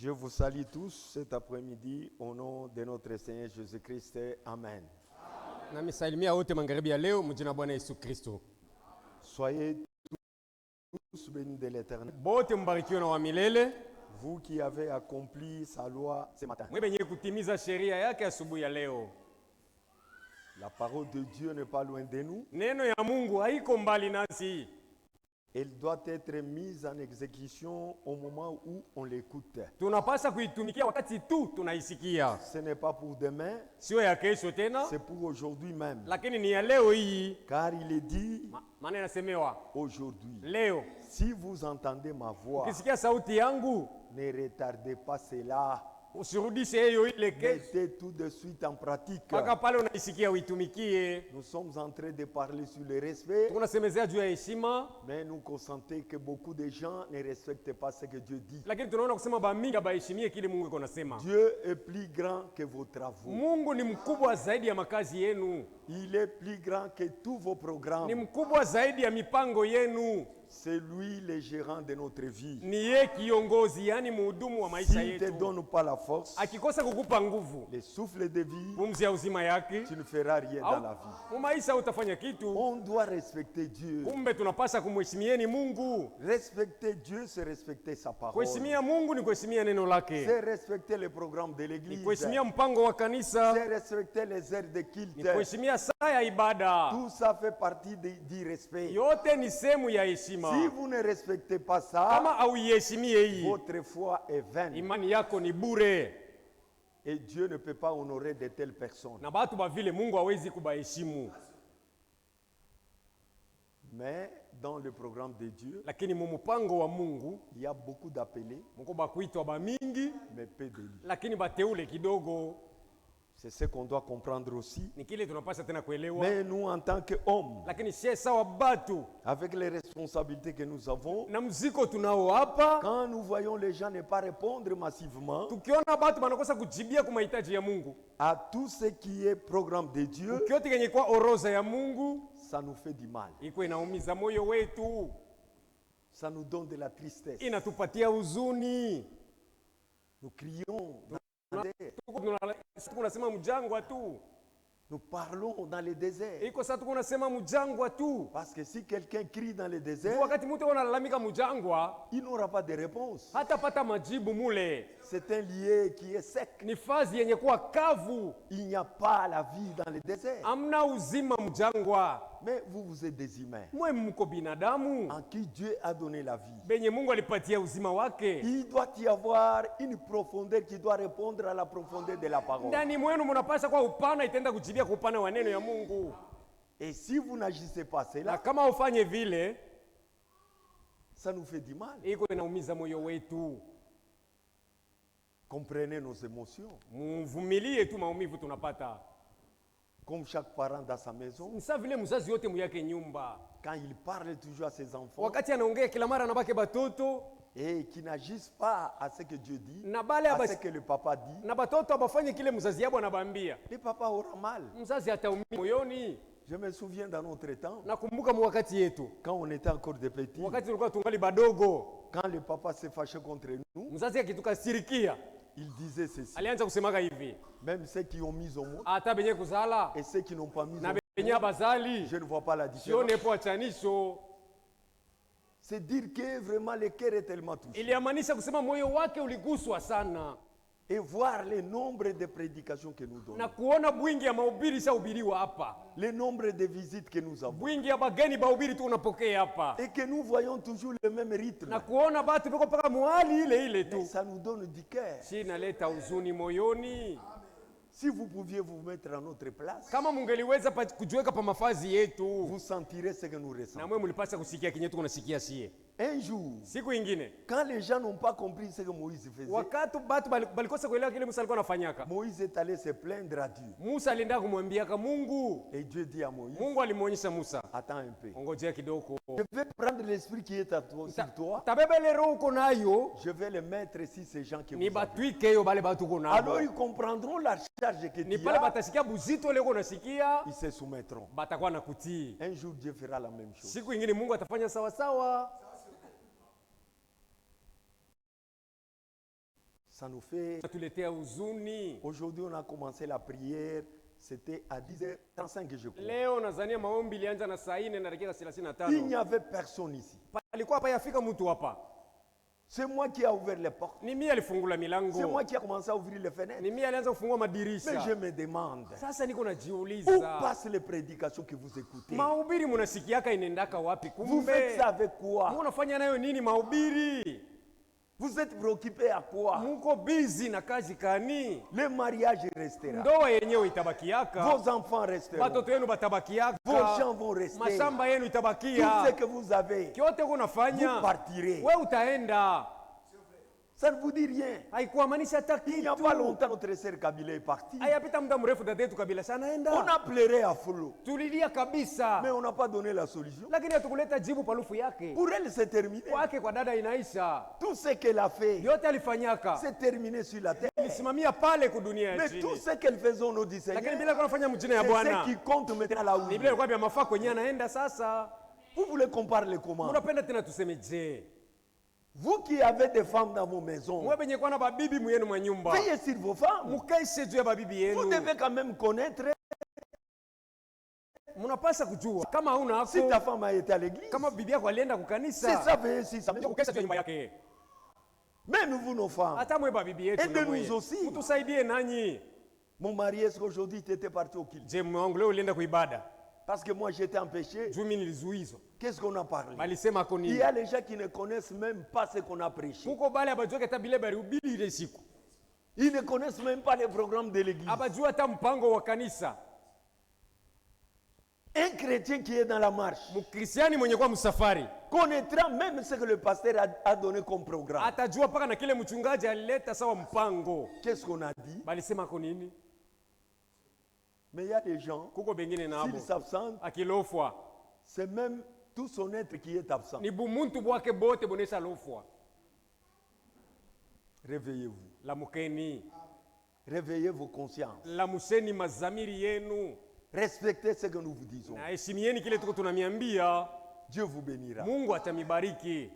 Je vous salue tous cet après-midi au nom de notre Seigneur Jésus-Christ. Amen. Namisalimia wote magharibi ya leo mjina Bwana Yesu Kristo. Soyez tous bénis de l'Éternel. Bote mbarikiwe na wa milele. Vous qui avez accompli sa loi ce matin. Mwenye kutimiza sheria yake asubuhi ya leo. La parole de Dieu n'est pas loin de nous. Neno ya Mungu haiko mbali nasi. Elle doit être mise en exécution au moment où on l'écoute. Tunapaswa kuitumikia wakati tu tunaisikia. Ce n'est pas pour demain, Sio ya kesho tena, c'est pour aujourd'hui même. lakini ni ya leo hii. Car il est dit Maana inasemewa aujourd'hui. leo. Si vous entendez ma voix, Ukisikia sauti yangu, ne retardez pas cela. usirudishe hiyo ile kesho. Mettez tout de suite en pratique. Paka pale unaisikia uitumikie. Nous sommes en train de parler sur le respect, Tunasemezea juu ya heshima, mais nous constatons que beaucoup de gens ne respectent pas ce que Dieu dit. lakini tunaona kusema bamingi baheshimie kile Mungu iko nasema. Dieu est plus grand que vos travaux. Mungu ni mkubwa zaidi ya makazi yenu. Il est plus grand que tous vos Ni programmes. mkubwa zaidi ya mipango yenu. C'est lui le gérant de notre vie. Ni yeye kiongozi, yani mhudumu wa maisha S'il ne te yetu. donne pas la force, Akikosa kukupa nguvu, le souffle de vie, pumzi ya uzima yake, tu ne feras rien dans la vie. maisha utafanya kitu. On doit respecter Dieu. Kumbe tunapasa kumheshimieni Mungu. Respecter Dieu, c'est respecter sa parole. Kuheshimia Mungu ni kuheshimia neno lake. C'est respecter le programme de Ni l'église. kuheshimia mpango wa kanisa. C'est respecter les heures de Ni culte. kuheshimia saa ya ibada. Tout ça fait partie du respect. Yote ni sehemu ya heshima. Si vous ne respectez pas ça, Kama auiheshimie hii, votre foi est vaine. imani yako ni bure. Et Dieu ne peut pas honorer de telles personnes. Na batu ba vile Mungu hawezi kubaheshimu. Mais dans le programme de Dieu, Lakini mu mpango wa Mungu, il y a beaucoup d'appelés, Mungu bakuitwa ba mingi, mais peu d'élus. lakini bateule kidogo. C'est ce qu'on doit comprendre aussi. Ni kile tunapaswa tena kuelewa. Mais nous, en tant qu'hommes, Lakini sie sawa batu avec les responsabilités que nous avons, na mziko tunao hapa, quand nous voyons les gens ne pas répondre massivement tukiona batu banakosa kujibia kwa mahitaji ya Mungu, à tout ce qui est programme de Dieu, kyote kenye kwa oroza ya Mungu, ça nous fait du mal. iko inaumiza moyo wetu, Ça nous donne de la tristesse. inatupatia huzuni. Nous crions, Tuko nasema mjangwa tu. nous parlons dans le désert. Iko sasa tuko nasema mjangwa tu. Parce que si quelqu'un crie dans le désert, Wakati mtu analalamika mjangwa, il n'aura pas de réponse. hata pata majibu mule. C'est un lieu qui est sec. Ni fazi yenye kuwa kavu. Il n'y a pas la vie dans le désert. Amna uzima mjangwa. Mais vous êtes des humains Mwe mko binadamu. en qui Dieu a donné la vie. Benye Mungu alipatia uzima wake. Il doit y avoir une profondeur qui doit répondre à la profondeur de la parole. Ndani mwenu mnapaswa kwa upana itaenda kujibia kwa upana wa neno ya Mungu. Et si vous n'agissez pas Na cela, kama ufanye vile, ça nous fait du mal. iko inaumiza moyo wetu. Comprenez nos émotions. Mvumilie tu maumivu tunapata. Comme chaque parent dans sa maison, Msa vile mzazi yote muyake nyumba. quand il parle toujours à ses enfants Wakati anaongea kila mara anabake batoto et qui n'agissent pas à ce que Dieu dit, na bale à ce que le papa dit, na batoto abafanye kile mzazi yabo anabambia. le papa aura mal. Mzazi ataumia moyoni. Je me souviens dans notre temps, Nakumbuka wakati yetu, quand on était encore des petits, wakati tulikuwa tungali badogo, quand le papa se fâchait contre nous, mzazi akitukasirikia il disait ceci. alianza kusemaga hivi, Même ceux qui ont mis au monde hata benye kuzala et ceux qui n'ont pas mis au na monde, benye abazali je ne vois pas la différence. sione po achanisho. C'est dire que vraiment le cœur est tellement touché. Iliamanisha kusema moyo wake uliguswa sana Et voir le nombre de prédications que nous donnons, na kuona bwingi ya mahubiri shahubiriwa hapa, le nombre de visites que nous avons, bwingi ya bageni bahubiri tu unapokea hapa, et que nous voyons toujours le même rythme. na kuona batu biko paka muhali ile ile tu, Ça nous donne du cœur. si inaleta huzuni moyoni. Si vous pouviez vous mettre à notre place, Kama mungeliweza kujiweka pa mafazi yetu, vous sentirez ce que nous na ressentons. mwe mulipasa kusikia kinye tuko nasikia sie. Un jour, Siku ingine quand les gens n'ont pas compris ce que Moïse faisait, wakati batu balikosa kuelewa kile Musa alikuwa anafanyaka, Moïse est allé se plaindre à Dieu. Musa alienda kumwambiaka Mungu. Et Dieu dit à Moïse, Mungu alimuonyesha Musa, attends un peu. ongojea kidogo, Je vais prendre l'esprit qui est à toi, sur toi. tabeba ile roho uko nayo Je vais le mettre sur ces gens qui ni vous avez. batwike yo bale batu uko Alors nabo, ils comprendront la charge que ni tu pale as. batasikia buzito ile uko nasikia, Ils se soumettront. batakuwa na kutii. Un jour, Dieu fera la même chose. Siku ingine Mungu atafanya sawa sawa. Ça nous fait... Tuletea huzuni. Aujourd'hui, on a commencé la prière. C'était à 10h35 je crois. Leo nadhania maombi ilianza na saa 4 na dakika Il 35. n'y avait personne ici. Palikuwa hapa yafika mtu hapa. C'est moi qui ai ouvert les portes. Ni mimi alifungula milango. C'est moi qui ai commencé à ouvrir les fenêtres. Ni mimi alianza kufungua madirisha. Mais je me demande, Sasa niko où najiuliza. passent les prédications que vous écoutez? Mahubiri mnasikiaka inaendaka wapi Vous faites kumbe? ça avec quoi? Unafanya nayo nini mahubiri? Vous êtes préoccupé à quoi? Muko busy na kazi kani? Le mariage restera. Ndoa yenyewe itabakiaka. Vos enfants resteront. Watoto wenu batabakiaka. Vos champs vont rester. Mashamba yenu Tout itabakia. ce que vous avez, Kyote kunafanya. vous partirez. Wewe utaenda. Ça ne vous dit rien. Haikuamanisha hata Il n'y a kitu. pas longtemps, notre sœur Kabila est partie. Hayapita muda mrefu dada yetu Kabila sana On enda. a pleuré à flot, Tulilia kabisa. mais on n'a pas donné la solution. Lakini hatukuleta jibu palufu yake. Pour elle, c'est terminé. Kwake kwa dada inaisha. Tout ce qu'elle a fait, Yote alifanyaka. c'est terminé sur la terre. Simamia pale kudunia ya Mais chini. tout ce qu'elle faisait au nom du Lakini Seigneur, bila kunafanya mjina ya c'est ce Bwana. qui compte maintenant là où Ni il bila est. kwa mafaa kwenye anaenda sasa. Vous voulez qu'on parle comment? Unapenda tena tuseme je? Vous qui avez des femmes dans vos maisons, Mwe benye kwa na babibi mwenu mwa nyumba. veillez sur vos femmes. Mukaishe juu ya babibi Vous yenu. devez quand même connaître Mnapasa kujua kama hauna si ta hako, femme a été à l'église. kama bibi yako alienda C'est kukanisa. ça, veillez sur sa Ndio kukesha juu ya nyumba yake. Même vous, nos femmes. Hata mwe babibi yetu na Aidez-nous mwe. aussi. Mtusaidie nanyi. Mon mari, est-ce qu'aujourd'hui tu étais parti au kilt? Je, mume wangu leo ulienda kuibada. Parce que moi j'étais empêché. Juu mimi nilizuizwa. Qu'est-ce qu'on a parlé? Balisema ako Il nini? y a les gens qui ne connaissent même pas ce qu'on a prêché. Kuko bale abajua hata bile bari ubili ile siku. Ils ne connaissent même pas les programmes de l'église. Abajua hata mpango wa kanisa. Un chrétien qui est dans la marche Mkristiani mwenye kwa msafari connaîtra même ce que le pasteur a donné comme programme. atajua paka na kile mchungaji alileta sawa mpango. Qu'est-ce qu'on a dit? Balisema ako nini? Mais il y a des gens, Kuko bengine nabo s'ils s'absentent, akilofwa c'est même tout son être qui est absent. ni bumuntu bwake bote bonesha lofwa. Réveillez-vous. Lamukeni, Réveillez vos consciences. lamusheni mazamiri yenu Respectez ce que nous vous disons. na heshimieni kile tuko tunamiambia. Dieu vous bénira. Mungu atamibariki.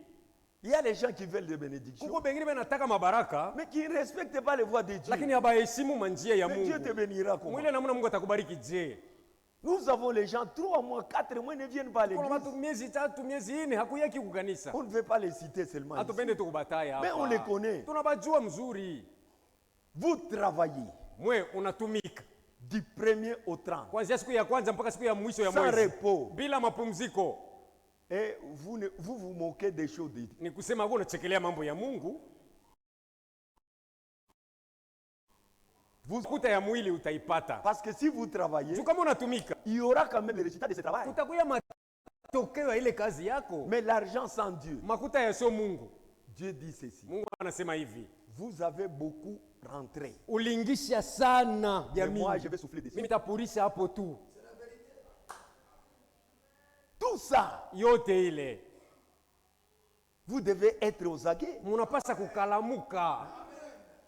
Il y a des gens qui veulent des bénédictions, Kuko bengine banataka mabaraka mais qui ne respectent pas les voies de Dieu. lakini habaheshimu manjia ya Mais Dieu te Mungu. bénira comment? Mwile namna Mungu atakubariki je? Nous avons les gens, 3 mois, 4 mois, ne viennent pas à Kuna l'église. watu miezi 3 miezi 4 hakuyaki kukanisa. On ne veut pas les citer seulement ici. Hatupende tu kubataya hapa. Mais on les connaît. Tunabajua mzuri. Vous travaillez Mwe unatumika du 1er au 30, kuanzia siku ya kwanza mpaka siku ya mwisho ya sans mwezi repos. bila mapumziko. Et vous vous moquez des choses de Dieu. Ni kusema wewe unachekelea mambo ya Mungu. Kuta ya mwili utaipata. Parce que si vous travaillez, Tu kama unatumika, il y aura quand même le résultat de ce travail. utakuya matokeo ya ile kazi yako. Mais l'argent sans Dieu, Makuta ya sio Mungu. Dieu dit ceci. Mungu anasema hivi, Vous avez beaucoup rentré. ulingisha sana Mais jamii. moi, je vais souffler dessus. Mimi nitapurisha hapo tu. Tout ça, Yote ile vous devez être aux aguets. munapasa kukalamuka.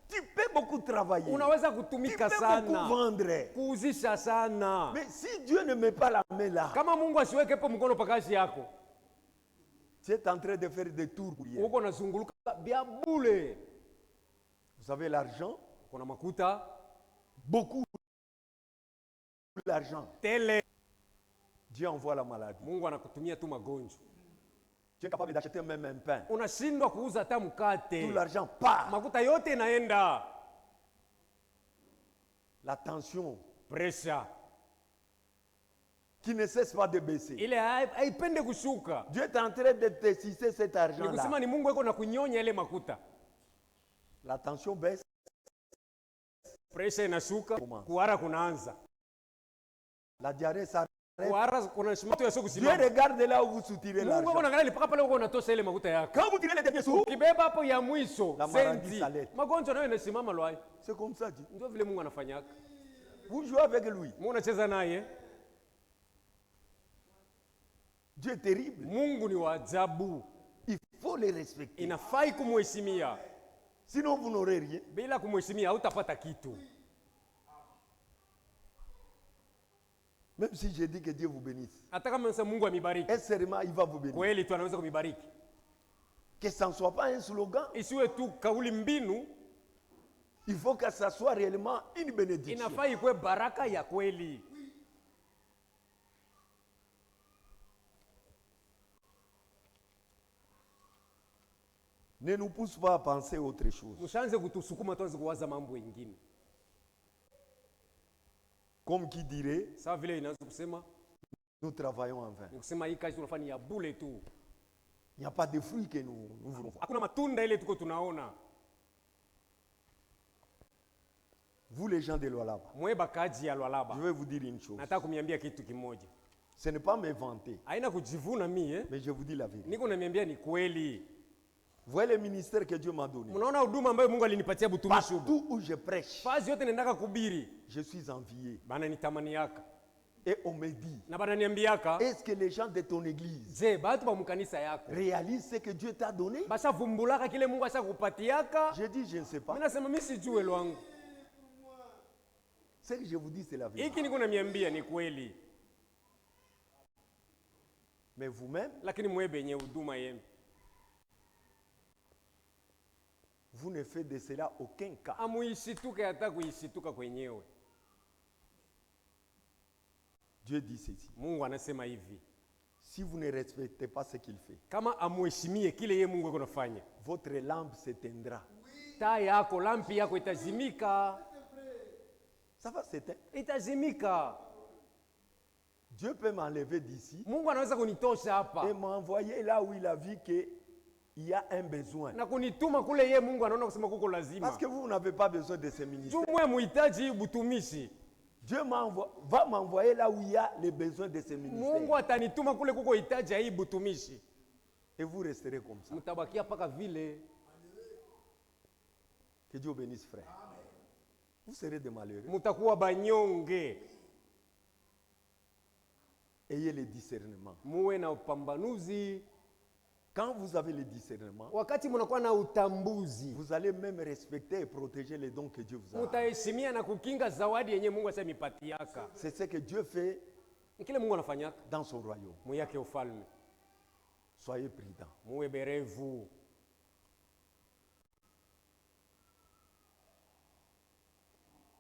Tu peux beaucoup travailler. Unaweza Tu kutumika peux beaucoup sana, vendre. kuuzisha sana. Mais si Dieu ne met pas la main là, Kama Mungu asiweke hapo mkono pa kazi yako, tu es en train de faire des tours pour rien. uko nazunguluka bia bule. Vous savez, l'argent, Kuna makuta beaucoup d'argent. tele, Dieu envoie la maladie. Mungu anakutumia tu magonjwa. Tu es capable d'acheter même un pain. Unashindwa kuuza hata Tout mkate, l'argent part. makuta yote inaenda. La tension Pressure qui ne cesse pas de baisser. ile haipende kushuka. Dieu est en train de te sucer cet Ni argent-là. kusema ni Mungu yuko na kunyonya ile makuta. La tension baisse. Pressure inashuka, Comment? kuhara kunaanza. La diarrhée s'arrête. Kuhara kuna shimatu yasio Dieu kusimama. regarde là où vous soutirez Mungu l'argent. yuko anaangalia mpaka pale uko unatosha ile makuta yako. Quand vous tirez les derniers sous, Ukibeba hapo ya mwisho La maladie senti, s'arrête. magonjwa nayo inasimama lwai. c'est comme ça, Dieu. Ndio vile Mungu anafanyaka. Vous jouez avec lui. Mungu anacheza naye. Dieu est terrible. Mungu ni wa ajabu. Il faut les respecter. Inafai kumheshimia. Sinon, vous n'aurez rien. Bila kumheshimia hautapata kitu. Même si je dis que Dieu vous bénisse, Hata kama sasa Mungu amibariki, est seulement il va vous bénir. kweli tu anaweza kumibariki. Que ça ne soit pas un slogan. Isiwe tu kauli mbinu, Il faut que ça soit réellement une bénédiction. Inafaa ikuwe baraka ya kweli. Ne nous pousse pas à penser autre chose. Mshaanze kutusukuma tuanze kuwaza mambo mengine. Comme qui dirait, Sawa vile inaanza kusema, nous travaillons en vain. ni kusema hii kazi tunafanya ya bure tu. Il n'y a pas de fruits que nous voulons voir. Hakuna matunda ile tuko tunaona. Vous les gens de Lualaba, Mweba kaji ya Lualaba. je vais vous dire une chose. Nataka kuniambia kitu kimoja. Ce n'est pas me vanter, Haina kujivuna mimi mais je vous dis la vérité. Niko naniambia ni kweli. Vous voyez le ministère que Dieu m'a donné. Mnaona huduma ambayo Mungu alinipatia butumishi huko. Partout où je prêche, Fazi yote nendaka kubiri. je suis envié. Bana nitamaniaka. Et on me dit, Na bana niambiaka, est-ce que les gens de ton église je batu ba mkanisa yako réalisent ce que Dieu t'a donné? basha vumbulaka kile Mungu ashakupatiaka? Je dis, je ne sais pas. Mimi nasema mimi sijue lwangu. Ce que je vous dis, c'est la vérité. Hiki niko namiambia ni kweli. Mais vous-même, Lakini mwebe yenye huduma yenu. vous ne faites de cela aucun cas. Amuishituke hata kuishituka kwenyewe. Dieu dit ceci. Mungu anasema hivi. Si vous ne respectez pas ce qu'il fait, Kama amuheshimie kile yeye Mungu anafanya, votre lampe s'éteindra. taa yako, lampi yako itazimika. Ça va s'éteindre. Itazimika. Dieu peut m'enlever d'ici Mungu anaweza kunitosha hapa et m'envoyer là où il a vu qu'il y a un besoin. na kunituma kule yeye Mungu anaona kusema kuko lazima. Parce que vous n'avez pas besoin de ce ministère. Jumwe muhitaji butumishi. Dieu va m'envoyer là où il y a les besoins de ce Mungu ministère. atanituma kule kuko hitaji hii butumishi. Et vous resterez comme ça. Mtabakia paka vile. Que Dieu bénisse, frère. Vous serez des malheureux. Mutakuwa banyonge. Ayez le discernement. Muwe na upambanuzi. Quand vous avez le discernement, Wakati mnakuwa na utambuzi, vous allez même respecter et protéger les dons que Dieu vous a. mutaheshimia na kukinga zawadi yenye Mungu asemipatiaka. C'est ce que Dieu fait Kile Mungu anafanyaka dans son royaume. muyake ufalme. Soyez prudents. Muwe berevu.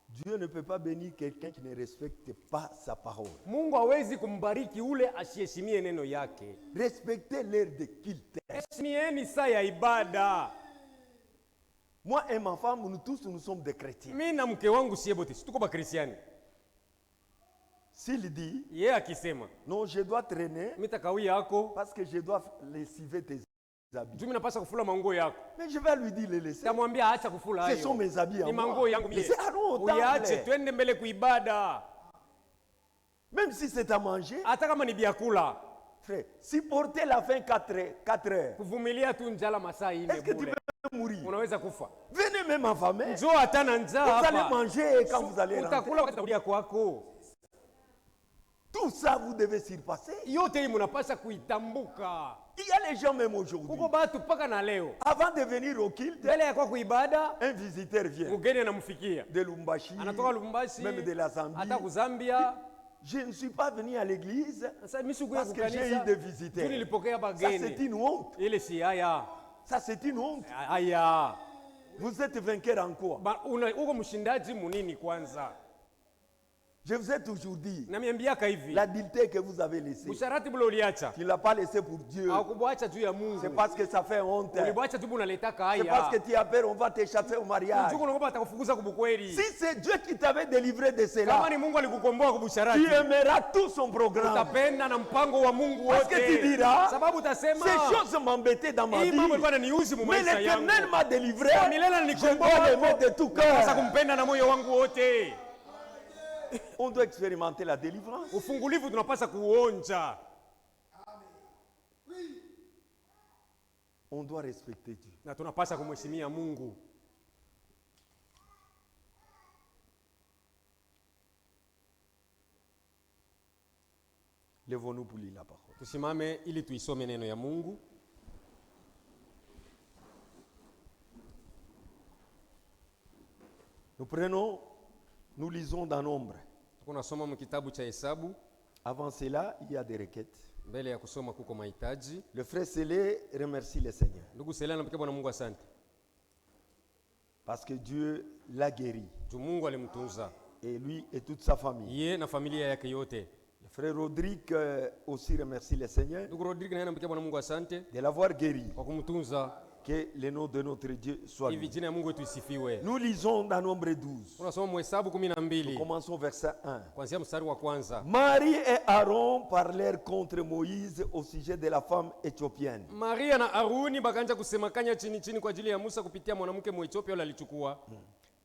Dieu ne peut pas bénir quelqu'un qui ne respecte pas sa parole. Mungu hawezi kumbariki ule asiheshimie neno yake. Respectez l'heure de culte. Heshimieni saa ya ibada. Moi et ma femme, nous tous, nous sommes des chrétiens. Mimi na mke wangu sie bote tuko ba Kristiani. S'il dit, Yeye akisema, non, je dois traîner mimi takawia yako, parce que je dois lessiver tes habits. mimi napaswa kufula manguo yako. Mais je vais lui dire, les laisser. Tamwambia acha kufula Ce sont hayo. mes habits à Ni moi. manguo yangu Mais mie. c'est à nous, au Uyache temple. twende mbele kuibada. Même si c'est à manger, Hata kama ni biakula, frère, si porter la faim 4 heures, kuvumilia tu njala masaa ine est-ce que tu bure. peux mourir? Unaweza kufa. Venez même affamé. Njoo hata na njaa Vous allez hapa. manger quand vous allez rentrer. Utakula wakati utakuja kwako. Tout ça, vous devez surpasser. Yote hii mnapaswa kuitambuka. Il y a les gens même aujourd'hui. Kuko batu paka na leo. Avant de venir au culte, Mbele ya kwa kuibada, un visiteur vient mgeni anamfikia. de Lumbashi, Anatoka Lubumbashi, même de la Zambie. hata kuzambia. Je ne suis pas venu à l'église Sasa mimi sikuja parce que j'ai eu kukanisa. des visiteurs. Tu nilipokea Ça, c'est bageni. une honte. Ile si haya. Ça, c'est une honte. Haya. Vous êtes vainqueur en quoi? Uko mshindaji munini kwanza? Je vous ai toujours dit, Namiambiaka hivi. l'adultère que vous avez laissé, Usharati bule uliacha. tu ne l'as pas laissé pour Dieu. Haukubwacha juu ya Mungu. C'est parce que ça fait honte. Ulibwacha tu unaletaka C'est parce haya. que tu as peur, on va te chasser au mariage. Mungu anakupa atakufukuza kubukweli. Si c'est Dieu qui t'avait délivré de Kama cela, ni Mungu alikukomboa kubusharati. tu aimeras tout son programme. Utapenda na mpango wa Mungu Parce wote. que tu diras, Sababu utasema ces choses m'embêtaient dans ma hii vie. mambo ilikuwa inaniuzi mu Mais maisha yangu. l'Éternel m'a délivré. Kwa milele Je nilikomboa dois l'aimer hapo. de tout Sasa cœur. kumpenda na moyo wangu wote. On doit expérimenter la délivrance. Ufungulivu tunapaswa kuonja. On doit respecter Dieu. Na tunapaswa kumheshimia Mungu. Lèvons-nous pour lire la parole. Tusimame ili tuisome neno ya Mungu. Nous prenons, nous lisons dans Nombre. Tunasoma mu kitabu cha Hesabu. Avant cela, il y a des requêtes. Mbele ya kusoma kuko mahitaji. Le frère Sélé remercie le Seigneur. Ndugu Selena, nampigia Bwana Mungu asante. Parce que Dieu l'a guéri. Juu Mungu alimtunza Et lui et toute sa famille. yeye na familia yake yote. Le frère Rodrigue aussi remercie le Seigneur Ndugu Rodrigue naye anampigia Bwana Mungu asante de l'avoir guéri. kwa kumtunza. Que le nom de notre Dieu soit Hivi loué. jina ya Mungu wetu isifiwe. Nous lisons dans Nombre 12. Tunasoma Mhesabu 12 Commençons verset 1. kuanzia mstari wa kwanza. Marie et Aaron parlèrent contre Moïse au sujet de la femme éthiopienne. Maria na Aruni bakaanza kusemakanya chini chini kwa ajili ya Musa kupitia mwanamke Mwethiopia yule alichukua.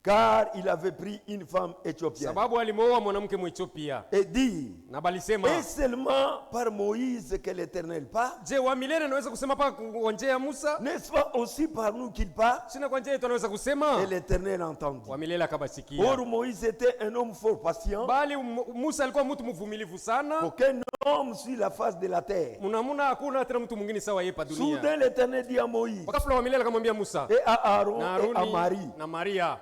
Car il avait pris une femme éthiopienne. Sababu alimooa mwanamke Mwethiopia. Et dit, Na balisema, est seulement par Moïse que l'Éternel part? je, wa milele anaweza kusema paka kwa njia ya Musa? N'est-ce pas aussi par nous qu'il part? Sina kwa njia yetu anaweza Et kusema? l'Éternel entendit. Wa milele akabasikia. Or Moïse était un homme fort patient. Bali Musa alikuwa mtu mvumilivu sana. Aucun homme sur la face de la terre. Munamuna hakuna tena mtu mwingine sawa yeye pa dunia. Soudain l'Éternel dit à Moïse Wakafula wa milele akamwambia Musa et à Aaron na et à Aruni Marie, na Maria,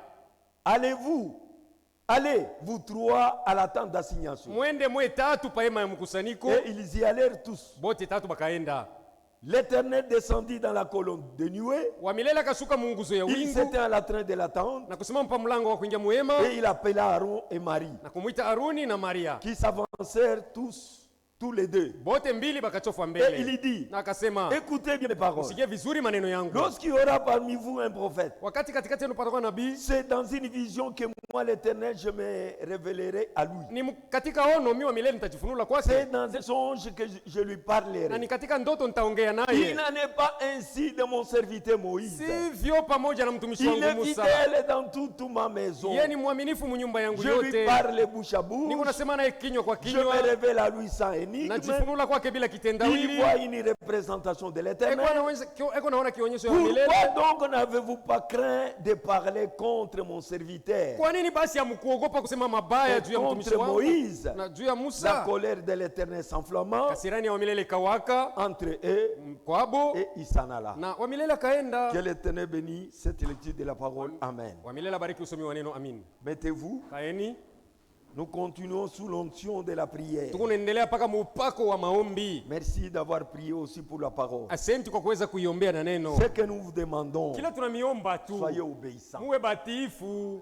allez, vous trois, à la tente d'assignation. mwende mwe tatu pa hema ya mkusanyiko. Et ils y allèrent tous. Bote tatu bakaenda. L'Éternel descendit dans la colonne de nuée. Wa milele akashuka munguzo ya Il wingu s'était à la train de la tente. na kusimama pa mlango wa kuingia muhema Et il appela Aaron et Marie, na kumwita Aruni na Maria. qui s'avancèrent tous les deux. Bote mbili bakachofa Et il mbele. dit, Na akasema, écoutez bien mes paroles. usikie vizuri maneno yangu. Lorsqu'il y aura parmi vous un prophète, Wakati katikati yenu patakuwa nabii, c'est dans une vision que moi, l'Éternel, je me révélerai à lui. ni katika ono mimi wa milele nitajifunula kwake, C'est dans un songe que je lui na parlerai. ni katika ndoto nitaongea Il naye. n'en est pas ainsi de mon serviteur Moïse. Sivyo pamoja na mtumishi Il wangu est Musa. fidèle dans toute ma maison. Yeye ni mwaminifu munyumba yangu Je lui yote. parle bouche à Niko bouche. nasema naye kinywa kwa Je me kinywa, révèle à lui sans énigme. najifunula kwake bila Il kitendawili. voit une représentation de Eko l'Éternel. naona kionyesho ya milele. Pourquoi donc n'avez-vous pas craint de parler contre mon serviteur, Kwa nini basi hamkuogopa kusema mabaya juu ya mtumishi contre wangu Moïse? na juu ya La Musa? colère de l'Éternel s'enflamma Kasirani ya wa milele kawaka entre eux kwabo et il s'en alla. na wa milele akaenda. Que l'Éternel bénisse cette lecture de la parole. Amen. Wa milele abariki usomi wa neno, amin. Mettez-vous. Kaeni, Nous continuons sous l'onction de la prière. tukunaendelea paka muupako wa maombi. Merci d'avoir prié aussi pour la parole. Asante kwa kuweza kuiombea na neno. Ce que nous vous demandons, Kila tunamiomba tu soyez obéissants. muwe batiifu,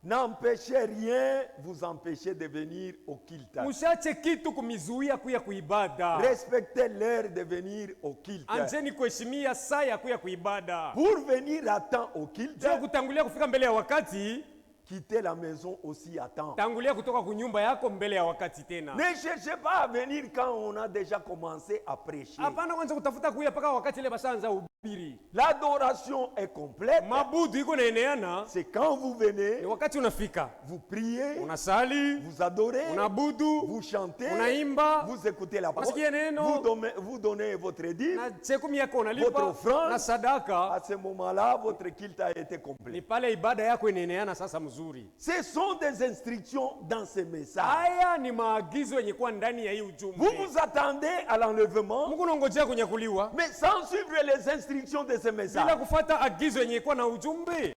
N'empêchez rien vous empêcher de venir au culte. mushache kitu kumizuia kuya kuibada. Respectez l'heure de venir au culte. Anjeni kuheshimia saa ya kuya kuibada. Pour venir à temps au culte, Sio kutangulia kufika mbele ya wakati, quittez la maison aussi à temps. tangulia kutoka kunyumba yako mbele ya wakati tena. Ne cherchez pas à venir quand on a déjà commencé à prêcher. Hapana kwanza kutafuta kuya paka wakati ile bashaanza ubiri. L'adoration est complète. Mabudu iko naeneana, C'est quand vous venez, ni wakati unafika, vous priez, unasali, vous adorez, unabudu, vous chantez, unaimba, vous écoutez la parole, unasikia neno, vous donnez votre dîme. na chekumi yako Votre unalipa, offrande. na sadaka. À ce moment-là, votre culte a été Ni complet. pale ibada yako inaeneana sasa mzuri. Ce sont des instructions dans ce message. Haya ni maagizo yenye kuwa ndani ya hii ujumbe. Vous vous attendez à l'enlèvement, Mungu unangojea kunyakuliwa mais sans suivre les instructions de ce bila message. kufuata agizo yenye kuwa na ujumbe.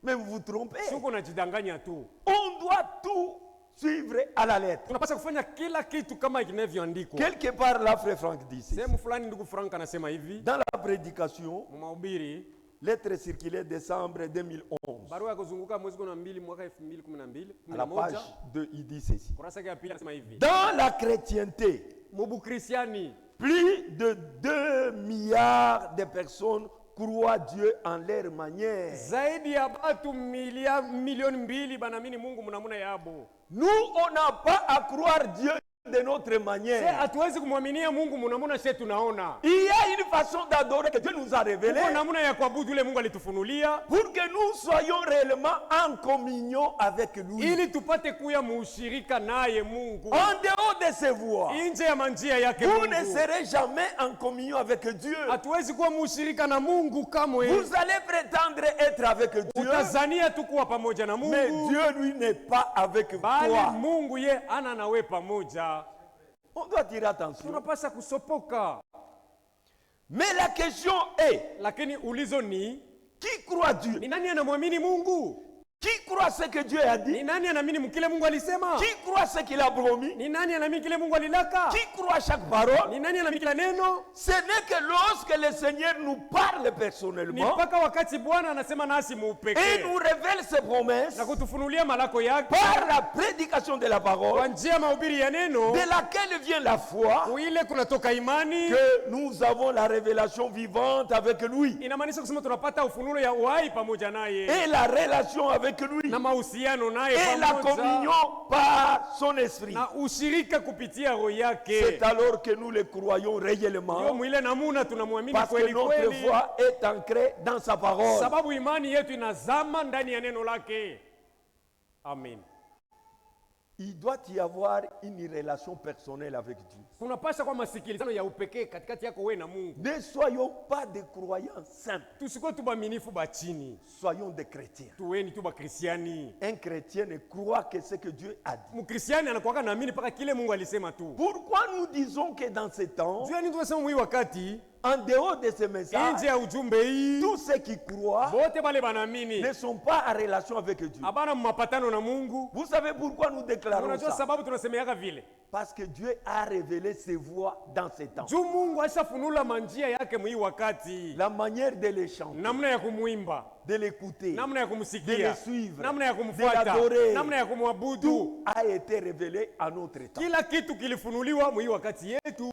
Mais vous vous trompez. Shuko unajidanganya tu. On doit tout suivre à la lettre. Tunapaswa kufanya kila kitu kama inavyoandikwa. Quelque part là, frère Franck dit ceci. Sehemu fulani ndugu Frank anasema hivi, Dans la prédication, mahubiri, lettre circulaire décembre 2011, barua ya kuzunguka mwezi 12 mwaka 2012, à la page 2, il dit ceci. kurasa ya pili anasema hivi, Dans la chrétienté, mubu kristiani plus de 2 milliards de personnes croient Dieu en leur manière. zaidi ya watu milioni 2 banamini Mungu mnamuna yabo. Nous, on n'a pas à croire Dieu de notre Sasa manière. hatuwezi kumwaminia Mungu mnamuna sisi tunaona. Il y a une façon d'adorer que Dieu nous a révélée Kuna namna ya kuabudu ile Mungu alitufunulia pour que nous soyons réellement en communion avec lui. ili tupate kuya muushirika naye Mungu. En dehors de ces voies, Nje ya manjia yake vous ne Mungu serez jamais en communion avec Dieu. hatuwezi kuwa muushirika na Mungu kamwe. Vous allez prétendre être avec Dieu, Utazania tu kuwa pamoja na mais Mungu, Dieu, lui, n'est pas avec bali toi. Mungu ye ana nawe pamoja. On doit tirer attention. Tunapasa kusopoka, Mais la question est, lakini ulizo ni qui croit Dieu? ni nani anamwamini Mungu? Qui croit ce que Dieu a dit? Ni nani anaamini mkile Mungu alisema? Qui croit ce qu'il a promis? Ni nani anaamini kile Mungu alilaka? Qui croit chaque parole? Ni nani anaamini kila neno? Ce n'est que lorsque le Seigneur nous parle Ni personnellement mpaka wakati Bwana anasema nasi et muupekee nous révèle ses promesses na kutufunulia malako yake par la prédication de la kwa parole, njia ya mahubiri ya neno, de laquelle vient la foi, kuile kunatoka imani. que nous avons la révélation vivante avec lui Inamaanisha kusema tunapata ufunuo ya uhai pamoja naye et la relation avec lui na mahusiano naye et la pamoja communion par son esprit. na ushirika kupitia roho yake. C'est alors que nous le croyons Ndio réellement mwile namuna tunamwamini parce que kweli notre kweli, foi est ancrée dans sa parole. sababu imani yetu inazama ndani ya neno lake. Amen. Il doit y avoir une relation personnelle avec Dieu. Kunapasha kwa masikilizano ya upekee katikati yako wewe na Mungu. Ne soyons pas des croyants simples, Tusikuwe tu baminifu bachini, soyons des chrétiens. tuweni tu bakristiani. Un chrétien ne croit que ce que Dieu a dit. Mkristiani anakuwa naamini mpaka kile Mungu alisema tu. Pourquoi nous disons que dans ces temps, Jua nini tunasema mwi wakati en dehors de ces messages, nje ya ujumbe hii tous ceux qui croient bote bale banaamini ne sont pas en relation avec Dieu. abana mapatano na Mungu. Vous savez pourquoi nous déclarons Unajua ça? sababu tunasemeaga vile? Parce que Dieu a révélé ses voies dans ces temps. Juu Mungu ashafunula manjia yake mwi wakati, La manière de les chanter, namna ya kumwimba, de l'écouter, namna ya de le kumsikia, suivre, namna ya de kumfuata, l'adorer. namna ya kumwabudu. Tout a été révélé à notre temps. Kila kitu kilifunuliwa mwi wakati yetu.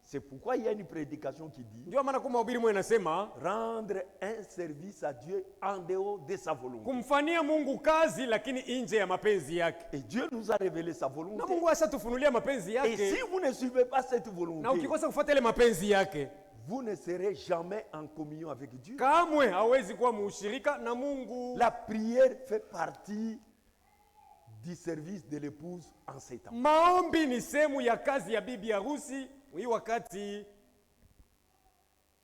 C'est pourquoi il y a une prédication qui dit Ndio maana kwa mahubiri mwe nasema rendre un service à Dieu en dehors de sa volonté. kumfanyia Mungu kazi lakini nje ya mapenzi yake. Et Dieu nous a révélé sa Na volonté. Mungu ashatufunulia mapenzi Et si yake, vous ne suivez pas cette na volonté, ukikosa kufuata ile mapenzi yake, vous ne serez jamais en communion avec Dieu. kamwe hawezi kuwa muushirika na Mungu. La prière fait partie du service de l'épouse en ces temps. Maombi ni sehemu ya kazi ya bibi harusi hii wakati.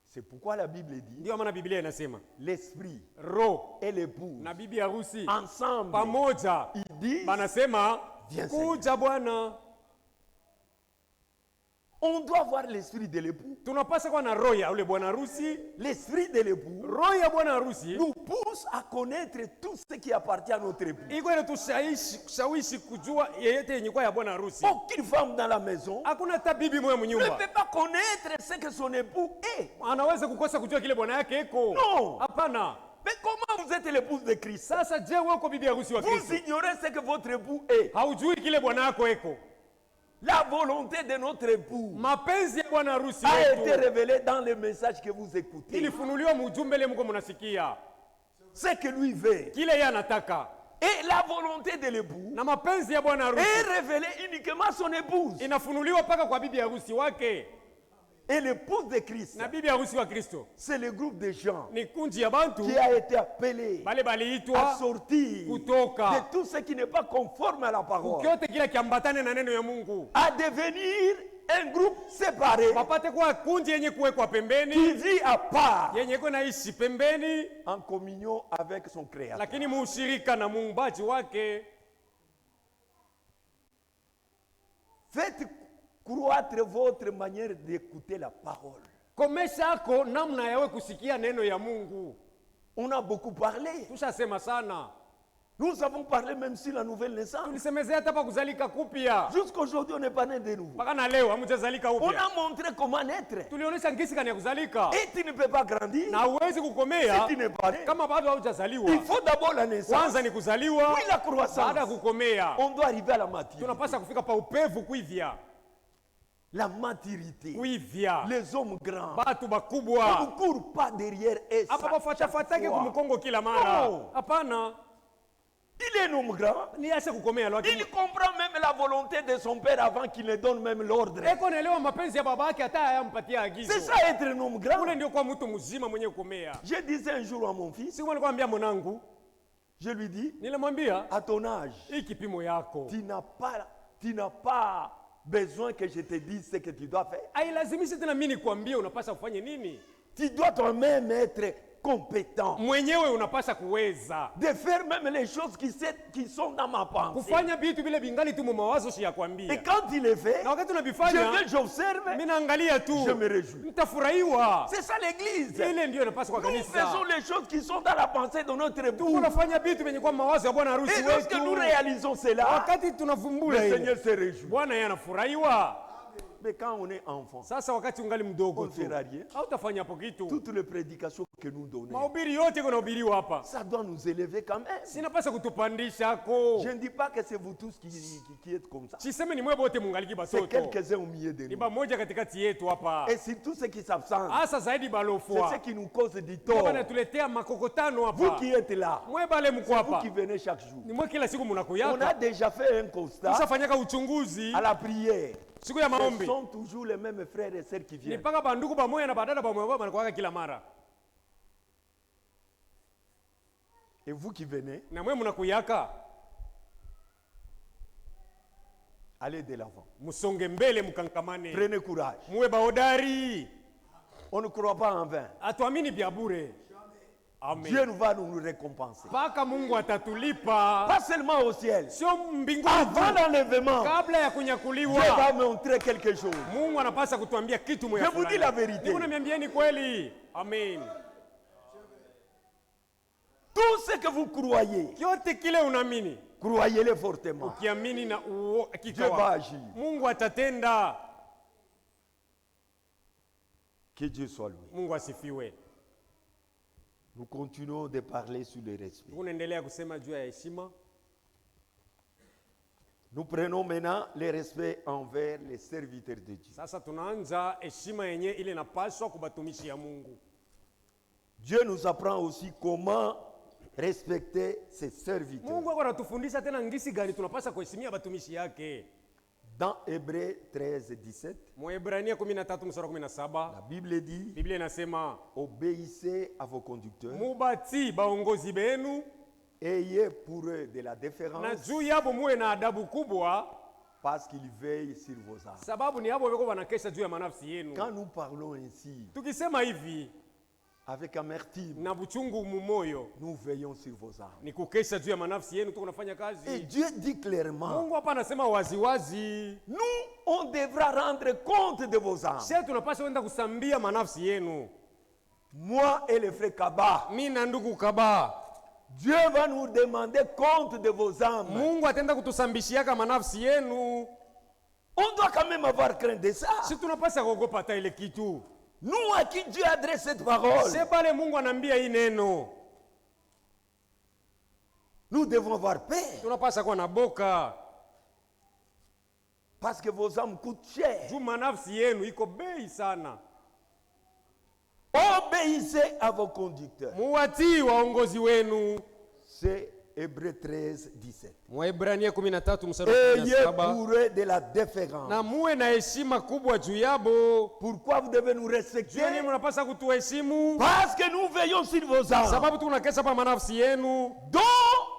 C'est pourquoi la Bible dit Ndio maana Biblia inasema l'esprit roho et l'épouse na bibi harusi ensemble, pamoja ils disent banasema Viens, kuja Bwana. on doit voir l'esprit de l'époux. Tunapaswa kuwa na roho ya ule bwana harusi. L'esprit de l'époux Roho ya bwana harusi nous pousse à connaître tout ce qui appartient à notre époux. iko inatushawishi kujua yeyote yenye kwa ya bwana harusi. Aucune femme dans la maison Hakuna hata bibi moya ne mnyumba peut pas connaître ce que son époux est. anaweza kukosa kujua kile bwana yake iko. Non. Hapana. Mais comment vous êtes l'épouse de Christ? Sasa je, wewe uko bibi harusi wa Vous Kristo, ignorez ce que votre époux est. haujui kile bwana yako iko? La volonté de notre époux Mapenzi ya bwana harusi a été wetu révélée dans le message que vous écoutez. ilifunuliwa mujumbe ile mko mnasikia Ce que lui veut. kile yeye anataka, Et la volonté de l'époux na mapenzi ya bwana harusi est révélée uniquement à son épouse. inafunuliwa mpaka kwa bibi harusi wake. Et l'épouse de Christ, Na bibi harusi wa Kristo c'est le groupe de gens ni kunji ya bantu qui a été appelé bale à baliitwa sortir kutoka de tout ce qui n'est pas conforme à la parole, kyote kile kiambatane na neno ya Mungu, à devenir un groupe séparé wapate kuwa kunji yenye kuwekwa qui pembeni, vit à part yenye iko naishi pembeni, en communion avec son Créateur. lakini muushirika na muumbaji wake. Faites croître votre manière d'écouter la parole. Komesha ako namna yawe kusikia neno ya Mungu. On a beaucoup parlé. Tushasema sana, Nous avons parlé même sur la nouvelle naissance. tulisemezea hata pa kuzalika kupya, Jusqu'aujourd'hui, on n'est pas né de nouveau. mpaka na leo hamujazalika On upya. a montré comment naître. Tulionyesha ngisi gani ya kuzalika, Et tu ne peux pas grandir na huwezi si kukomea tu n'es pas né. kama bado Il haujazaliwa. faut d'abord la naissance, Kwanza ni kuzaliwa, puis la baada ya croissance. kukomea On doit arriver à la maturité. tunapaswa kufika pa upevu, kuivya La maturité. kuivya. Les hommes grands Batu ne bakubwa courent pas derrière eux. hapa bafuatafuatake chaque fois. kumkongo kila mara, No. hapana. Il est un homme grand. Ni ashe kukomea Il lwake, comprend même la volonté de son père avant qu'il ne donne même l'ordre. eko naelewa mapenzi ya baba yake hata ayampatia agizo. C'est ça être un homme grand. Ule ndio kwa mtu mzima mwenye kukomea. Je disais un jour à mon fils, Siku nilikuwa naambia mwanangu, je lui dis, nilimwambia à ton âge, hii kipimo yako tu n'as pas besoin que je te dise ce que tu dois faire. hailazimishi tena mimi nikwambie unapaswa kufanya nini. Tu dois toi-même être compétent. Mwenyewe unapasha kuweza De faire même les choses qui sont dans ma pensée. kufanya vitu vile vingali tu mawazo shi ya Et kwambia. quand il est fait, Na wakati je unavifanya, vais, j'observe, mimi naangalia tu, je me réjouis. nitafurahiwa. C'est ça l'église. Ile ndio inapaswa kwa Nous faisons kanisa. les choses qui sont dans la pensée de notre époux. Tunafanya vitu vyenye kwa mawazo ya bwana harusi Et lorsque nous wetu. réalisons cela, Wakati le tunavumbula ile, Seigneur se réjouit. Bwana yeye anafurahiwa. Mais quand on est enfant, Sasa wakati ungali on mdogo ne tu, fera rien. hautafanya hapo kitu. Toutes les prédications que nous donnons, Mahubiri yote kunahubiriwa hapa, ça doit nous élever quand même. sinapasa kutupandisha ako. Je ne dis pas que c'est vous tous qui êtes comme ça. Siseme ni mwe bote mungaliki C'est batoto, quelques-uns au milieu de ni nous. bamoja katikati yetu hapa, Et surtout ceux qui s'absentent. hasa zaidi C'est balofwa ce qui nous cause du ndio tort. banatuletea makokotano Vous hapa. qui êtes là, Mwe bale mko vous hapa, qui venez chaque jour. ni mwe kila siku On a munakuyaka. déjà fait un constat Tusafanyaka uchunguzi à la prière. siku ya Ce maombi, sont toujours les mêmes frères et sœurs qui ni viennent. mpaka bandugu bamoya na badada bamoya banakuwaka kila mara, Et vous qui venez, na mwe munakuyaka. allez de l'avant. Musonge mbele, mukankamane, Prenez courage. muwe bahodari. On ne croit pas en vain. Atuamini vya bure. Amen. Dieu va nous récompenser. Mpaka Mungu atatulipa, Pas seulement au ciel. sio mbinguni Avant tu. l'enlèvement, Kabla ya Dieu kunyakuliwa, va montrer quelque chose. Mungu anapasa kutuambia kitu moja Je vous dis la vérité. Niko niambieni kweli. Amen. Tout ce que vous croyez, Kyote kile unaamini, croyez-le fortement. ukiamini na Dieu va kikawa, agir. Mungu atatenda. Que Dieu soit loué. Mungu asifiwe. Nous continuons de parler sur le respect. Tunaendelea kusema juu ya heshima. Nous prenons maintenant le respect envers les serviteurs de Dieu. Sasa tunaanza heshima yenye ile inapaswa kubatumishi ya Mungu. Dieu nous apprend aussi comment respecter ses serviteurs. Mungu ako anatufundisha tena ngisi gani tunapaswa kuheshimia batumishi yake. Dans Hébreux 13, 17, Mwaebrania 13 mstari wa 17, la Bible dit, Biblia inasema obéissez à vos conducteurs, mubati baongozi benu ayez pour eux de la na déférence, juu yabo muwe na adabu kubwa, parce qu'ils veillent sur vos âmes. sababu ni hapo weko wanakesha juu ya manafsi yenu. Quand nous parlons ainsi, Tukisema hivi avec amertume, na buchungu mumoyo, nous veillons sur vos âmes. ni kukesha juu ya manafsi yenu, tuko nafanya Et kazi. Dieu dit clairement, Mungu hapa anasema waziwazi, nous, on devra rendre compte de vos âmes. sisi tunapaswa kwenda kusambia manafsi yenu. Moi et le frère Kaba, Mimi na ndugu Kaba, Dieu va nous demander compte de vos âmes. Mungu atenda kutusambishiaka manafsi yenu. On doit quand même avoir crainte de ça. Si tunapaswa kuogopa hata ile kitu. Nous à qui Dieu adresse cette parole, Se pale Mungu anaambia hii neno, nous devons avoir peur. tunapaswa kuwa na boka. Parce que vos âmes coûtent cher. Juu manafsi yenu iko bei sana. Obéissez à vos conducteurs. Muwatii waongozi wenu. C'est Hébreux 13, 17. Mwaebrania 13 mstari wa Ayez 17. pour eux de la déférence. Na muwe na heshima kubwa juu yabo. Pourquoi vous devez nous Juu nini respecter? mnapaswa kutuheshimu? Parce que nous veillons sur vos âmes, Sababu tunakesha pa manafsi yenu, dont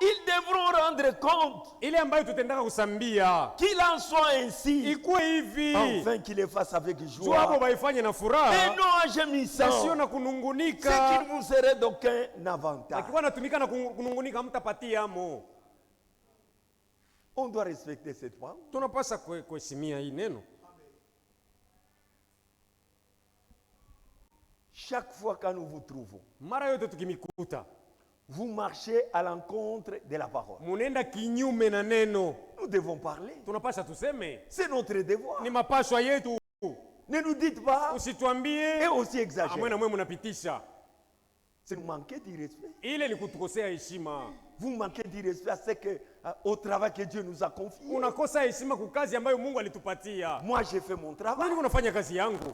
ils devront rendre compte, ile ambayo tutendaka kusambia. qu'il en soit ainsi, Ikuwe hivi. afin qu'ils le fassent avec Juu hapo joie baifanye na et furaha, non en na sio gémissant, na ce qui kunungunika. ne vous serait d'aucun avantage. Akikuwa natumika na kunungunika mtapatia amo. On doit respecter cette parole. Tunapaswa kuheshimia hii neno. Chaque fois que nous vous trouvons, Mara yote tukimikuta, vous marchez à l'encontre de la parole. munenda kinyume na neno. Nous devons parler. Tunapaswa tuseme. C'est notre devoir. Ni mapashwa yetu. Ne nous dites pas Usituambie et aussi amwe exagérez. na mwe munapitisha. C'est vous manquer du respect. Ile ni kutukosea heshima. Vous manquez du respect à ce que, au travail que Dieu nous a confié. Unakosa heshima kwa kazi ambayo Mungu alitupatia. Moi, j'ai fait mon travail. Nani unafanya kazi yangu?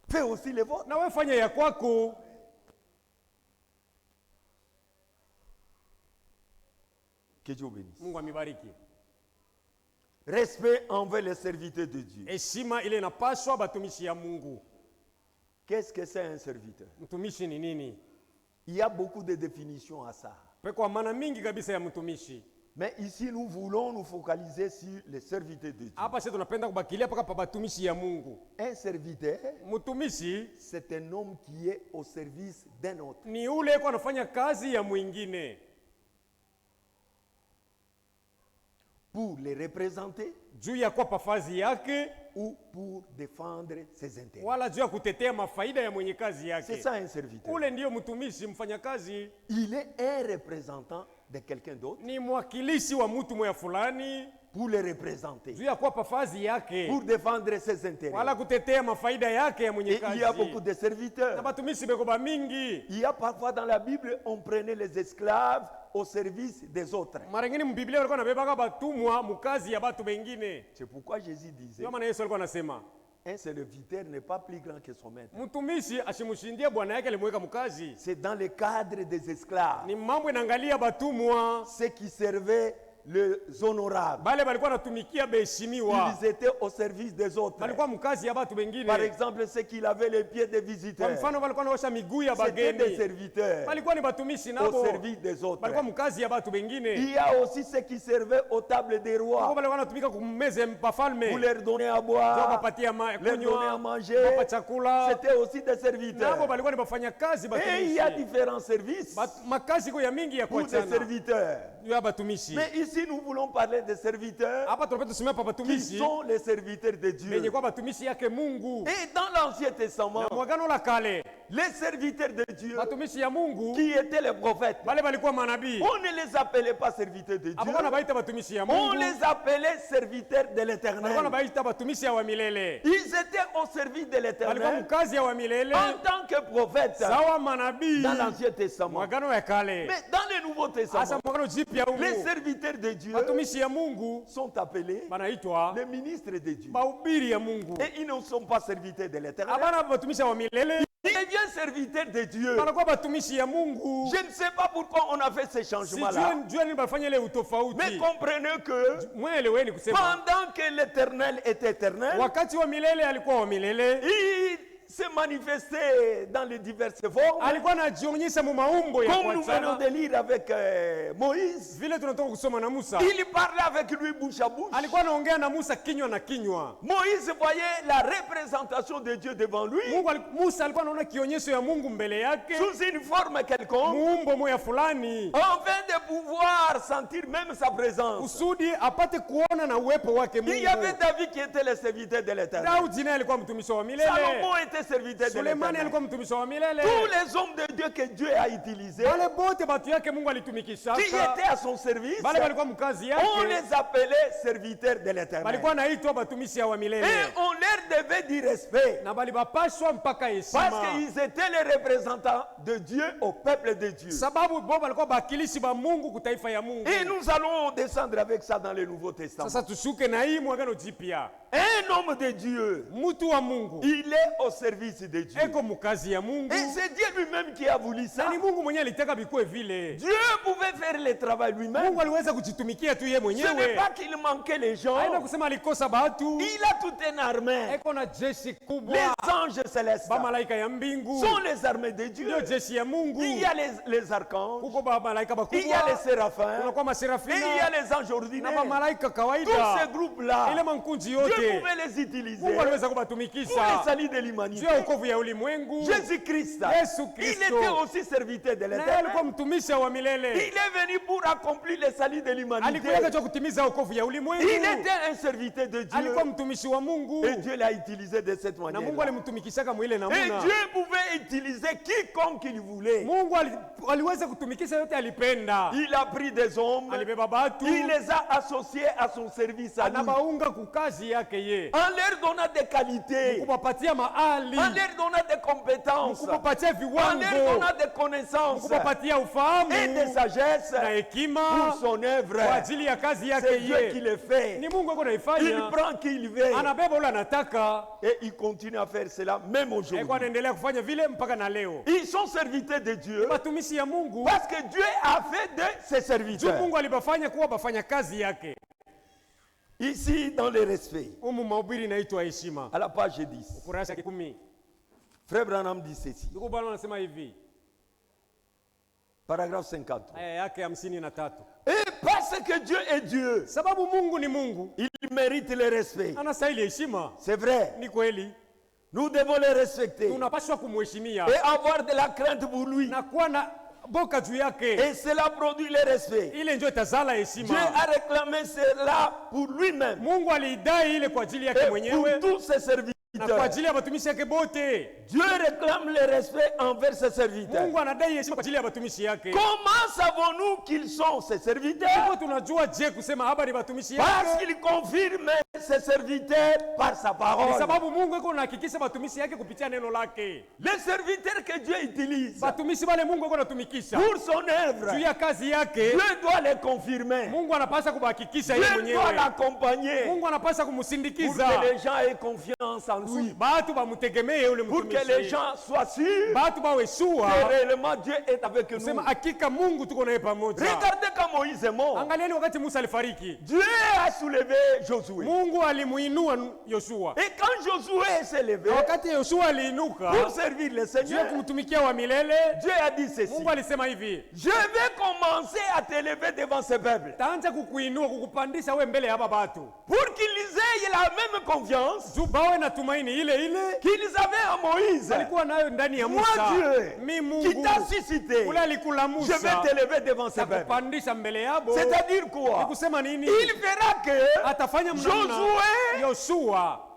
Fais aussi le vôtre. Na wewe fanya ya kwako. Que Dieu bénisse. Mungu amibariki. Respect envers les serviteurs de Dieu. Heshima ile inapaswa batumishi ya Mungu. Qu'est-ce que c'est un serviteur? Mtumishi ni nini? Il y a beaucoup de définitions à ça. Kwa maana mingi kabisa ya mtumishi. Mais ici, nous voulons nous focaliser sur les serviteurs de Dieu. Hapa sisi tunapenda kubakilia paka pa batumishi ya Mungu. Un serviteur, Mtumishi c'est un homme qui est au service d'un autre. ni ule kwa anafanya kazi ya mwingine Pour les représenter juu ya kwa pafazi yake ou pour défendre ses intérêts. wala juu ya kutetea mafaida ya mwenye kazi C'est yake. ça un serviteur. Ule ndio mtumishi, mfanyakazi. Il est un représentant de quelqu'un d'autre Ni mwakilishi wa mtu moya fulani pour les représenter, juu ya kwa pafazi yake pour défendre ses intérêts. wala kutetea mafaida yake ya mwenye Et il y a kazi. beaucoup de serviteurs. Na batumishi beko ba mingi. Il y a parfois dans la Bible, on prenait les esclaves au service des autres. Mara nyingine mbiblia walikuwa nabebaka batumwa mukazi ya batu bengine. C'est pourquoi Jésus disait, Ndio maana Yesu alikuwa anasema un serviteur n'est pas plus grand que son maître. mtumishi ashimshindie bwana yake alimweka mkazi. C'est dans le cadre des esclaves, Ni mambo inaangalia batumwa ceux qui servaient les honorables. bale balikuwa natumikia beheshimiwa, Ils étaient au service des autres. balikuwa mkazi ya batu bengine. Par exemple, ceux qui lavaient les pieds des Kwa visiteurs, mfano balikuwa naosha miguu ya c'était des bageni, serviteurs balikuwa ni batumishi au nabo service des autres. balikuwa mkazi ya batu bengine. Il y a aussi ceux qui servaient aux tables des Kwa rois balikuwa natumika kumeze pour bafalme, leur donner à kwa boire, kupatia leur donner à kunywa, manger. bapa chakula. C'était aussi des Nabo serviteurs. balikuwa ni bafanya kazi Et il y a batumishi. différents services Makazi kwa ya mingi ya pour des kuachana serviteurs. ya batumishi. Mais ici, nous voulons parler des serviteurs Hapa tunapenda tuseme pa qui batumishi sont les serviteurs de benye Dieu. kwa batumishi yake Mungu. Et dans l'Ancien Testament, Na mwagano la kale les serviteurs de Dieu batumishi ya Mungu qui étaient les prophètes, bale balikuwa manabii. on ne les appelait pas serviteurs de Dieu, Hapo na baita batumishi ya on Mungu. les appelait serviteurs de Balikuwa na l'Éternel. baita batumishi ya wa milele. Ils étaient au service de Balikuwa l'Éternel mkazi ya wa milele en tant que prophètes sawa manabii. dans l'Ancien Testament. Mwagano ya kale. Mais dans le Nouveau Asa Testament, mwagano jipya les huko. serviteurs de Dieu Batumishi ya Mungu sont appelés banaitwa les ministres de Dieu. bahubiri ya Mungu. Et ils ne sont pas serviteurs de l'Éternel. Abana batumishi wa milele Ils deviennent serviteurs de Dieu. banakuwa batumishi ya Mungu. Je ne sais pas pourquoi on a fait ces changements-là. Sijui nini bafanya ile Mais utofauti. comprenez que Mweleweni kusema pendant que l'Éternel était éternel, wakati wa milele alikuwa wa milele, il se manifestait dans les diverses formes. alikuwa anajionyesha mu maumbo ya Comme nous venons kuachana. de lire avec Moïse, Vile tunatoka kusoma na Musa, il parlait avec lui bouche à bouche. alikuwa anaongea na Musa kinywa na kinywa. Moïse voyait la représentation de Dieu devant lui Musa alikuwa anaona kionyesho ya Mungu mbele yake, sous une forme quelconque, muumbo moya fulani, afin de pouvoir sentir même sa présence. kusudi apate kuona na uwepo wake Il y avait Mungu. David qui était le serviteur de l'Éternel. Daudi naye alikuwa mtumishi wa milele, Salomon était serviteur de Sulemani l'Éternel. alikuwa mtumishi wa milele. Tous les hommes de Dieu que Dieu a utilisés, Wale bote batu yake Mungu qui alitumikishaka, étaient à son service, wale walikuwa mkazi on yake, les appelait serviteurs de l'Éternel. walikuwa naitwa batumishi ya wa milele. Et on leur devait du respect. Na bali bapashwa mpaka Parce heshima, qu'ils étaient les représentants de Dieu au peuple de Dieu. sababu bo balikuwa bakilishi ba Mungu kutaifa ya Mungu. Et nous allons descendre avec ça dans le Nouveau Testament. Sasa tushuke na hii mwagano jipya. Un homme de Dieu, Mtu wa Mungu il est au service de Dieu. eko mkazi ya Mungu, Et c'est Dieu lui-même qui a voulu ça. na ni Mungu mwenyewe alitaka bikuwe vile. Dieu pouvait faire le travail lui-même. Mungu aliweza kujitumikia tu yeye Ce n'est mwenyewe, pas qu'il manquait les gens. haina kusema alikosa batu. Il a toute une armée. Eko na jeshi kubwa, Les anges célestes ba malaika ya mbingu sont les armées de Dieu. ndio jeshi ya Mungu. Il y a les archanges, Kuko ba malaika il y a les bakubwa, séraphins, kunakuwa et maserafina il y a les anges na ordinaires. ba malaika Tous kawaida. ces groupes-là, Ile mankunji Dieu yote pouvait les utiliser Mungu pour aliweza le kubatumikisha salut de juu l'humanité. ya wokovu ya ulimwengu. Jésus-Christ, Yesu il Kristo était aussi serviteur de naye alikuwa l'Éternel. mtumishi wa milele, Il est venu pour accomplir le salut de l'humanité. alikuja kwa kutimiza wokovu ya ulimwengu. Il était un serviteur de Dieu. Alikuwa mtumishi wa Mungu Et Dieu l'a utilisé de cette na manière. Mungu alimtumikishaka mwile Et namuna. Dieu pouvait utiliser quiconque il voulait. Mungu aliweza kutumikisha yote alipenda. Il a pris des hommes, Alibeba batu il les a associés à son service à lui, en anabaunga kukazi yake ye, leur donnant des qualités, kupapatia maali, en leur donnant des compétences, kupapatia en leur viwango, donnant des connaissances kupapatia ufahamu et des sagesses na pour hekima son œuvre. kwa ajili ya kazi C'est yake Dieu qui ye. le fait. Ni Mungu ako Il naifanya, prend qui il veut anabeba ule anataka, et il continue à faire cela même eko aujourd'hui. anaendelea kufanya vile mpaka na leo. Ils sont serviteurs de Dieu Batumishi ya Mungu parce que Dieu a fait de ses juu serviteurs. Mungu alibafanya kuwa bafanya kazi yake. Ici, dans le respect, Umu mahubiri inaitwa heshima, à la page 10, kurasa 10. Frère Branham dit ceci, Ndugu Bwana anasema hivi, paragraphe 53. aya yake 53. Et parce que Dieu est Dieu, sababu Mungu ni Mungu, il mérite le respect. anastahili heshima. C'est vrai. Ni kweli, Nous devons le respecter tunapaswa kumheshimia et avoir de la crainte pour lui. na kuwa na boka juu yake. Et cela produit le respect. Ile ndio itazala Dieu heshima. a réclamé cela pour lui-même Mungu aliidai ile kwa ajili yake et mwenyewe pour tous ses na kwa serviteurs. ajili ya watumishi yake bote. Dieu réclame le respect envers ses serviteurs. Mungu anadai heshima kwa ajili ya watumishi yake. Comment savons-nous qu'ils sont ses serviteurs? Kwa tunajua je kusema haba ni watumishi Parce yake? qu'il confirme ses serviteurs par sa Ni parole. sababu Mungu yuko anahakikisha watumishi yake kupitia neno lake. Les serviteurs que Dieu utilise Watumishi wale Mungu yuko anatumikisha pour son œuvre, juu ya kazi yake. Dieu doit les confirmer. Mungu anapaswa kubahakikisha yeye Dieu doit mwenyewe. l'accompagner Mungu anapaswa pour kumsindikiza que les gens aient confiance en lui. batu bamutegemee yule Pour que les mtumishi. gens soient sûrs Batu bawe sure que réellement Dieu est avec nous. kusema hakika Mungu tuko naye pamoja. Regardez quand Moïse est mort. Angalieni wakati Musa alifariki, Dieu a soulevé Josué. Mungu alimuinua Yoshua. Et quand Josué s'est levé Na wakati Yoshua aliinuka pour servir le juu ya Seigneur, kumtumikia wa milele, Dieu a dit ceci: Mungu alisema hivi, je vais commencer à t'élever devant ce peuple taanza kukuinua kukupandisha we mbele ya haba batu, pour qu'ils aient la même confiance juu bawe na tumaini ile ile qu'ils avaient en Moïse. alikuwa nayo ndani ya Moi, Musa. Dieu, Mi qui Mungu t'a suscité, ule alikula je vais Musa t'élever devant ce na peuple. kupandisha mbele yabo. C'est-à-dire Ni quoi? kusema nini? Il fera que Atafanya mnamna Josué Yoshua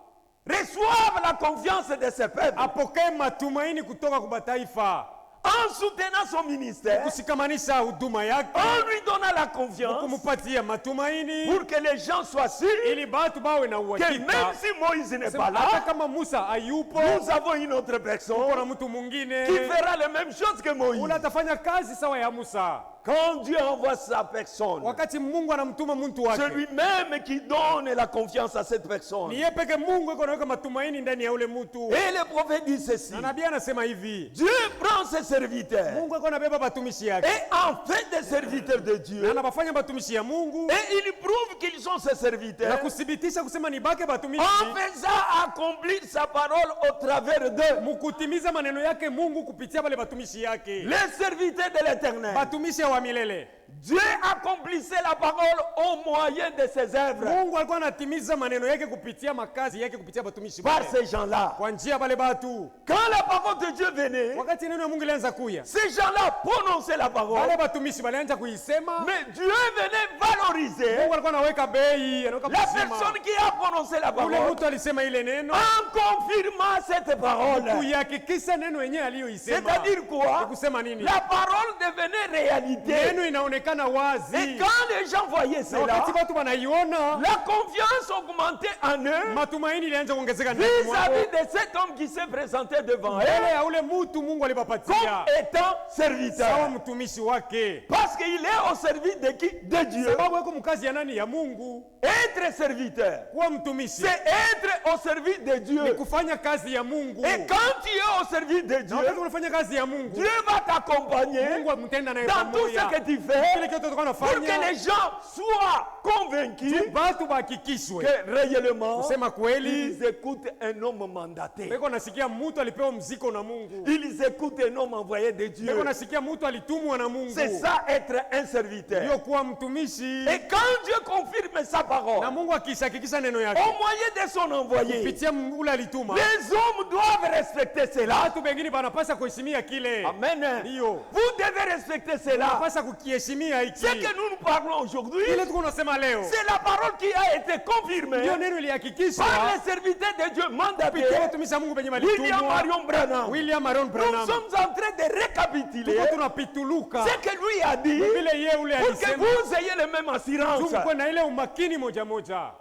reçoive la confiance de ce peuple apokee matumaini kutoka kwa mataifa, en soutenant son ministère, kushikamanisha huduma yake, en lui donnant la confiance kumupatia matumaini pour que les gens soient sûrs ili batu bawe na que uhakika. même si Moïse n'est Sema, pas hata là, kama Musa hayupo, nous avons une autre kuna personne mtu mwingine qui fera la même chose que Moïse. ule atafanya kazi sawa ya Musa. Quand Dieu envoie sa personne, Wakati Mungu anamtuma mtu c'est wake, lui-même qui donne la confiance à cette personne. ni yeye peke Mungu yuko anaweka matumaini ndani ya ule mtu. Et le prophète dit ceci: Na nabii anasema hivi, Dieu prend ses serviteurs Mungu yuko anabeba watumishi yake et en fait des serviteurs de na Dieu, anawafanya watumishi ya Mungu et il prouve qu'ils sont ses na serviteurs kuthibitisha kusema ni bake watumishi, en faisant accomplir sa parole au travers d'eux. mukutimiza maneno yake Mungu kupitia wale watumishi yake, Les serviteurs de l'Éternel. watumishi wa milele. Dieu accomplissait la parole au moyen de ses œuvres Mungu alikuwa anatimiza maneno yake kupitia makazi yake kupitia watumishi par wale, ces gens-là. kwa njia wale batu. Quand la parole de Dieu venait, Wakati neno ya Mungu ilianza kuya, ces gens-là prononçaient la parole, wale watumishi walianza kuisema. mais Dieu venait valoriser Mungu alikuwa anaweka bei, anaweka la kusema. personne qui a prononcé la Ule parole mtu alisema ile neno en confirmant cette parole. kuihakikisha neno yenyewe aliyoisema. C'est-à-dire Ni quoi? kusema nini? La parole devenait réalité. Neno inaonekana wazi. Et quand les gens voyaient Na cela, wakati watu wanaiona, la confiance augmentait en eux matumaini ilianza kuongezeka ndani mwao. vis-à-vis de cet homme qui s'est présenté devant Mbele eux ya ule mtu Mungu alipapatia comme étant sawa serviteur. mtumishi wake, Parce qu'il est au service de qui? De Dieu. sababu yuko mkazi ya nani? Ya Mungu. Être serviteur, Kuwa mtumishi c'est être au service de ni Dieu. kufanya kazi ya Mungu. Et quand tu es au service de Na wakati Dieu, unafanya kazi ya Mungu, Dieu va t'accompagner Mungu amtenda naye dans tout ce pamoja. que tu fais Kile kitu pour que tunafanya les gens soient convaincus batu bahakikishwe que réellement kusema kweli ils écoutent un homme mandaté. beko nasikia mtu alipewa mziko na Mungu, Ils écoutent un homme envoyé de Dieu. beko nasikia mtu alitumwa na Mungu. C'est ça être un serviteur. Ndio kuwa mtumishi. Et quand Dieu confirme sa Na parole Mungu akishakikisha neno yake au moyen de son envoyé, kupitia ule alituma, les hommes doivent respecter cela. watu wengine wanapaswa kuheshimia kile. Amen. Ndio Vous devez respecter cela. wanapaswa kukiheshimia hiki. Ce que nous nous parlons aujourd'hui, Kile tuko tunasema leo c'est la parole qui a été confirmée ndio neno ilihakikishwa par les serviteurs de Dieu mandatés, kupitia watumishi wa Mungu penye William walitumwa. Marion Branham. William Marion Nous Branham, sommes en train de récapituler tuko tunapituluka ce que lui a dit vile yeye ule pour que alisema, vous ayez le même assurance. tumkuwe na ile umakini moja moja.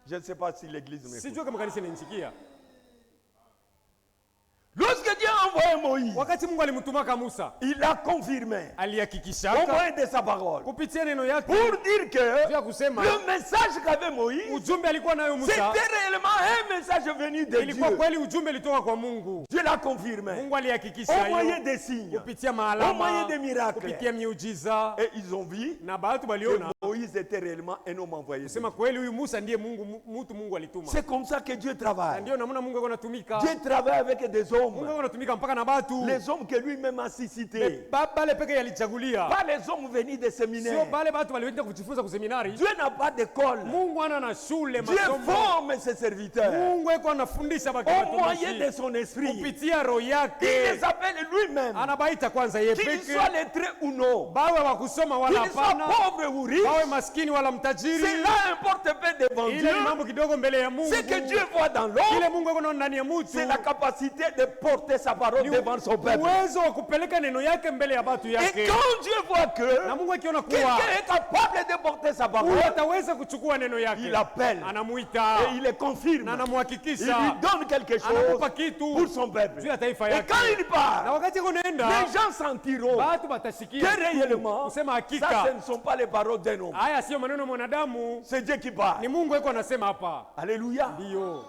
Je ne sais pas si l'église m'écoute. Sijui kama kanisa inanisikia. Lorsque Dieu a envoyé Moïse, Wakati Mungu alimtumaka Musa, il a confirmé au alihakikishaka moyen de sa parole kupitia neno yake pour dire que juu ya kusema le message qu'avait Moïse, ujumbe alikuwa nayo Musa c'était réellement un message venu de ilikuwa Dieu. kweli ujumbe ilitoka kwa Mungu. Dieu l'a confirmé Mungu alihakikisha au moyen hiyo des signes, kupitia au moyen maalama, des miracles. kupitia miujiza, Et ils ont vu na batu que waliona Moïse était réellement un homme envoyé. kusema kweli huyu Musa ndiye Mungu alituma. C'est comme ça que Dieu Na travaille. ndio namna Mungu anatumika. Dieu travaille avec des Mungu hommes anatumika ilitumika mpaka na batu. Les hommes que lui-même a suscités. Bale peke yalichagulia. Pas les hommes venus des Sio séminaires. bale batu walienda kujifunza kuseminari. Dieu n'a pas d'école. Mungu ana na shule Dieu masomo. forme ses serviteurs Mungu eko anafundisha baki au moyen de watumishi. son esprit. Kupitia roho Il yake. les appelle lui-même. Anabaita kwanza yeye Qu'ils peke. soient lettrés ou non. Bawe wa kusoma wala Qu'ils soient hapana. pauvres ou riches. Bawe maskini wala mtajiri. Cela importe peu devant Ile Dieu. ni mambo kidogo mbele ya Mungu. Ce que Dieu voit dans Ile l'homme, Mungu eko ndani ya mtu. c'est la capacité de porter sa parole devant son peuple. Uwezo wa kupeleka neno yake mbele ya batu Et yake. quand Dieu voit que Na Mungu akiona kuwa quelqu'un est capable de porter sa parole, huyu ataweza kuchukua neno yake, il appelle anamuita et il le confirme. na Il anamhakikisha, lui donne quelque chose anamupa kitu pour son peuple. juu ya taifa Et yake. quand il Na part, wakati kunaenda les gens sentiront batu que batasikia réellement, kusema ça, ce hakika ne sont pas les paroles d'un homme. haya sio maneno ya mwanadamu, C'est Dieu qui parle. ni Mungu yuko anasema hapa. Alléluia. Ndio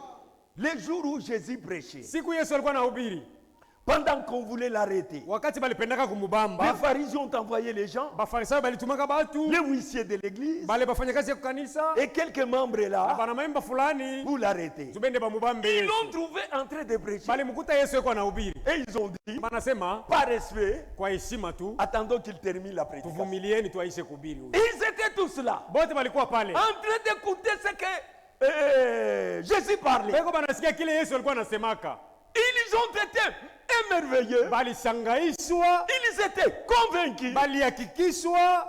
Les jours où Jésus prêchait, siku Yesu alikuwa anahubiri, pendant qu'on voulait l'arrêter, wakati balipendaka les kumubamba, pharisiens ont envoyé les gens, bafarisayo balitumaka batu les huissiers de l'église bale bafanya kazi ya kukanisa et quelques membres na là bana maimba fulani pour l'arrêter. tubende bamubambe Ils Yesu. l'ont trouvé en train de prêcher. Balimkuta Yesu yuko anahubiri, Et ils ont dit, banasema par respect, kwa heshima tu attendons qu'il termine la prédication. tuvumilieni tuaishe kuhubiri huyu. Et ils étaient tous là, Bote balikuwa pale en train d'écouter ce que Jésus parlait. beko banasikia kile Yesu alikuwa anasemaka, Ils ont été émerveillés, balishangaishwa, ils étaient convaincus, balihakikishwa,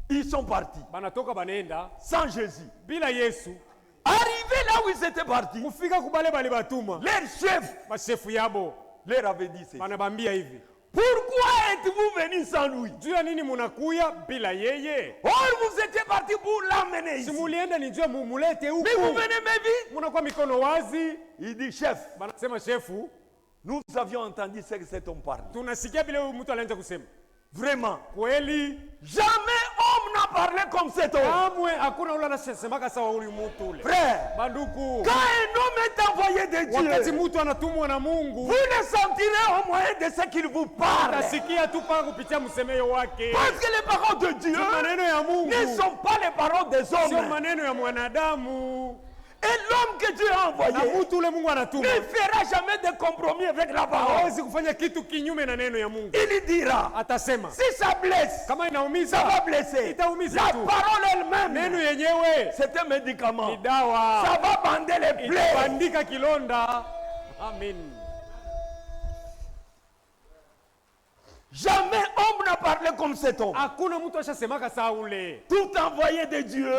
ils sont partis banatoka banaenda sans Jésus. bila Yesu. Arrivés là où ils étaient partis, Kufika kubale bali batuma leur chef bashefu yabo leur avait dit ceci. banabambia hivi, Pourquoi êtes-vous venus sans lui? juu ya nini munakuya bila yeye? Or vous étiez partis pour l'amener Si ici. mulienda ni juu ya mumulete Mais vous huku, venez mais vite. munakuwa mikono wazi. Il dit, chef, Banasema shefu, nous avions entendu ce que cet homme parle. tunasikia vile huyu mtu alianza kusema. Vraiment. Kweli Jamais homme n'a parlé comme cet homme. kamwe hakuna ule anasemaka sawa huyu mtu ule. Frère, Banduku, quand un homme est envoyé de wakati Dieu, mtu anatumwa na Mungu, vous le sentirez au moyen de ce qu'il vous parle. utasikia tu paka kupitia msemeyo wake. Parce que les paroles de Dieu Maneno ya Mungu ne sont pas les paroles des sio hommes. maneno ya mwanadamu. Et l'homme que Dieu a Na envoyé mtu ule Mungu anatuma ne fera jamais de compromis avec la parole. hawezi kufanya kitu kinyume na neno ya Mungu. Il dira, Atasema si ça blesse, kama ça va inaumiza, blesser. itaumiza La tu. parole Neno elle-même, yenyewe c'est un médicament. ni dawa, Ça va bander les plaies. itabandika kilonda. Amen. Jamais homme n'a parlé comme cet homme. Hakuna mtu ashasemaka saa ule. Tout envoyé de Dieu,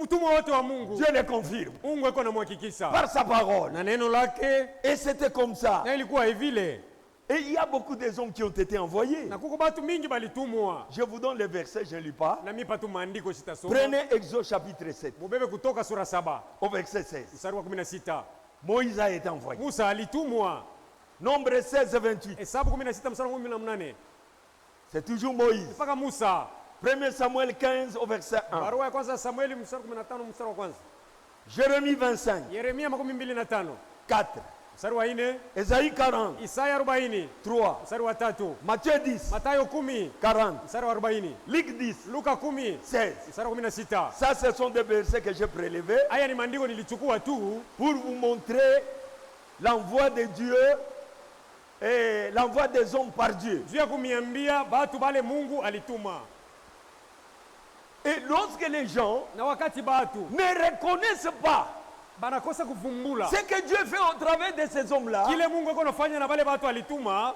Mtumwa wote wa Mungu, Dieu le confirme Mungu eko namhakikisha par sa parole. na neno lake, Et c'était comme ça. na ilikuwa hivile. Et il y a beaucoup des hommes qui ont été envoyés. Na kuko batu mingi balitumwa. Je vous donne les versets, je ne lis pas. Na mipa tu maandiko sitasoma. Prenez Exode chapitre 7, Mubebe Kutoka sura 7 au verset 16. mstari wa 16. Moïse a été envoyé. Musa alitumwa. Nombre 16 et 28. Hesabu 16 mstari wa 18. C'est toujours Moïse. Mpaka Musa. 1 Samuel 15 au verset 1. Barua ya kwanza Samueli mstari 15 mstari wa kwanza. Jérémie 25, Yeremia 25 4. mstari wa 4. Esaïe 40, Isaya 40 3. mstari wa 3. Matthieu 10, Matayo 10 40. mstari wa 40. Luc 10, Luka 10 16. mstari wa 16. Ça, ce sont des versets que j'ai prélevés Haya ni maandiko nilichukua tu pour vous montrer l'envoi de Dieu et l'envoi des hommes par Dieu. juu ya kumiambia batu bale Mungu alituma. Et lorsque les gens Na wakati batu ne reconnaissent pas banakosa kuvumbula ce que Dieu fait au travers de ces hommes-là, kile Mungu eko nafanya na bale batu alituma,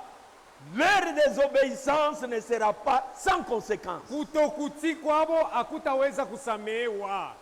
leur désobéissance ne sera pas sans conséquence. kutokutii kwabo hakutaweza kusamehewa.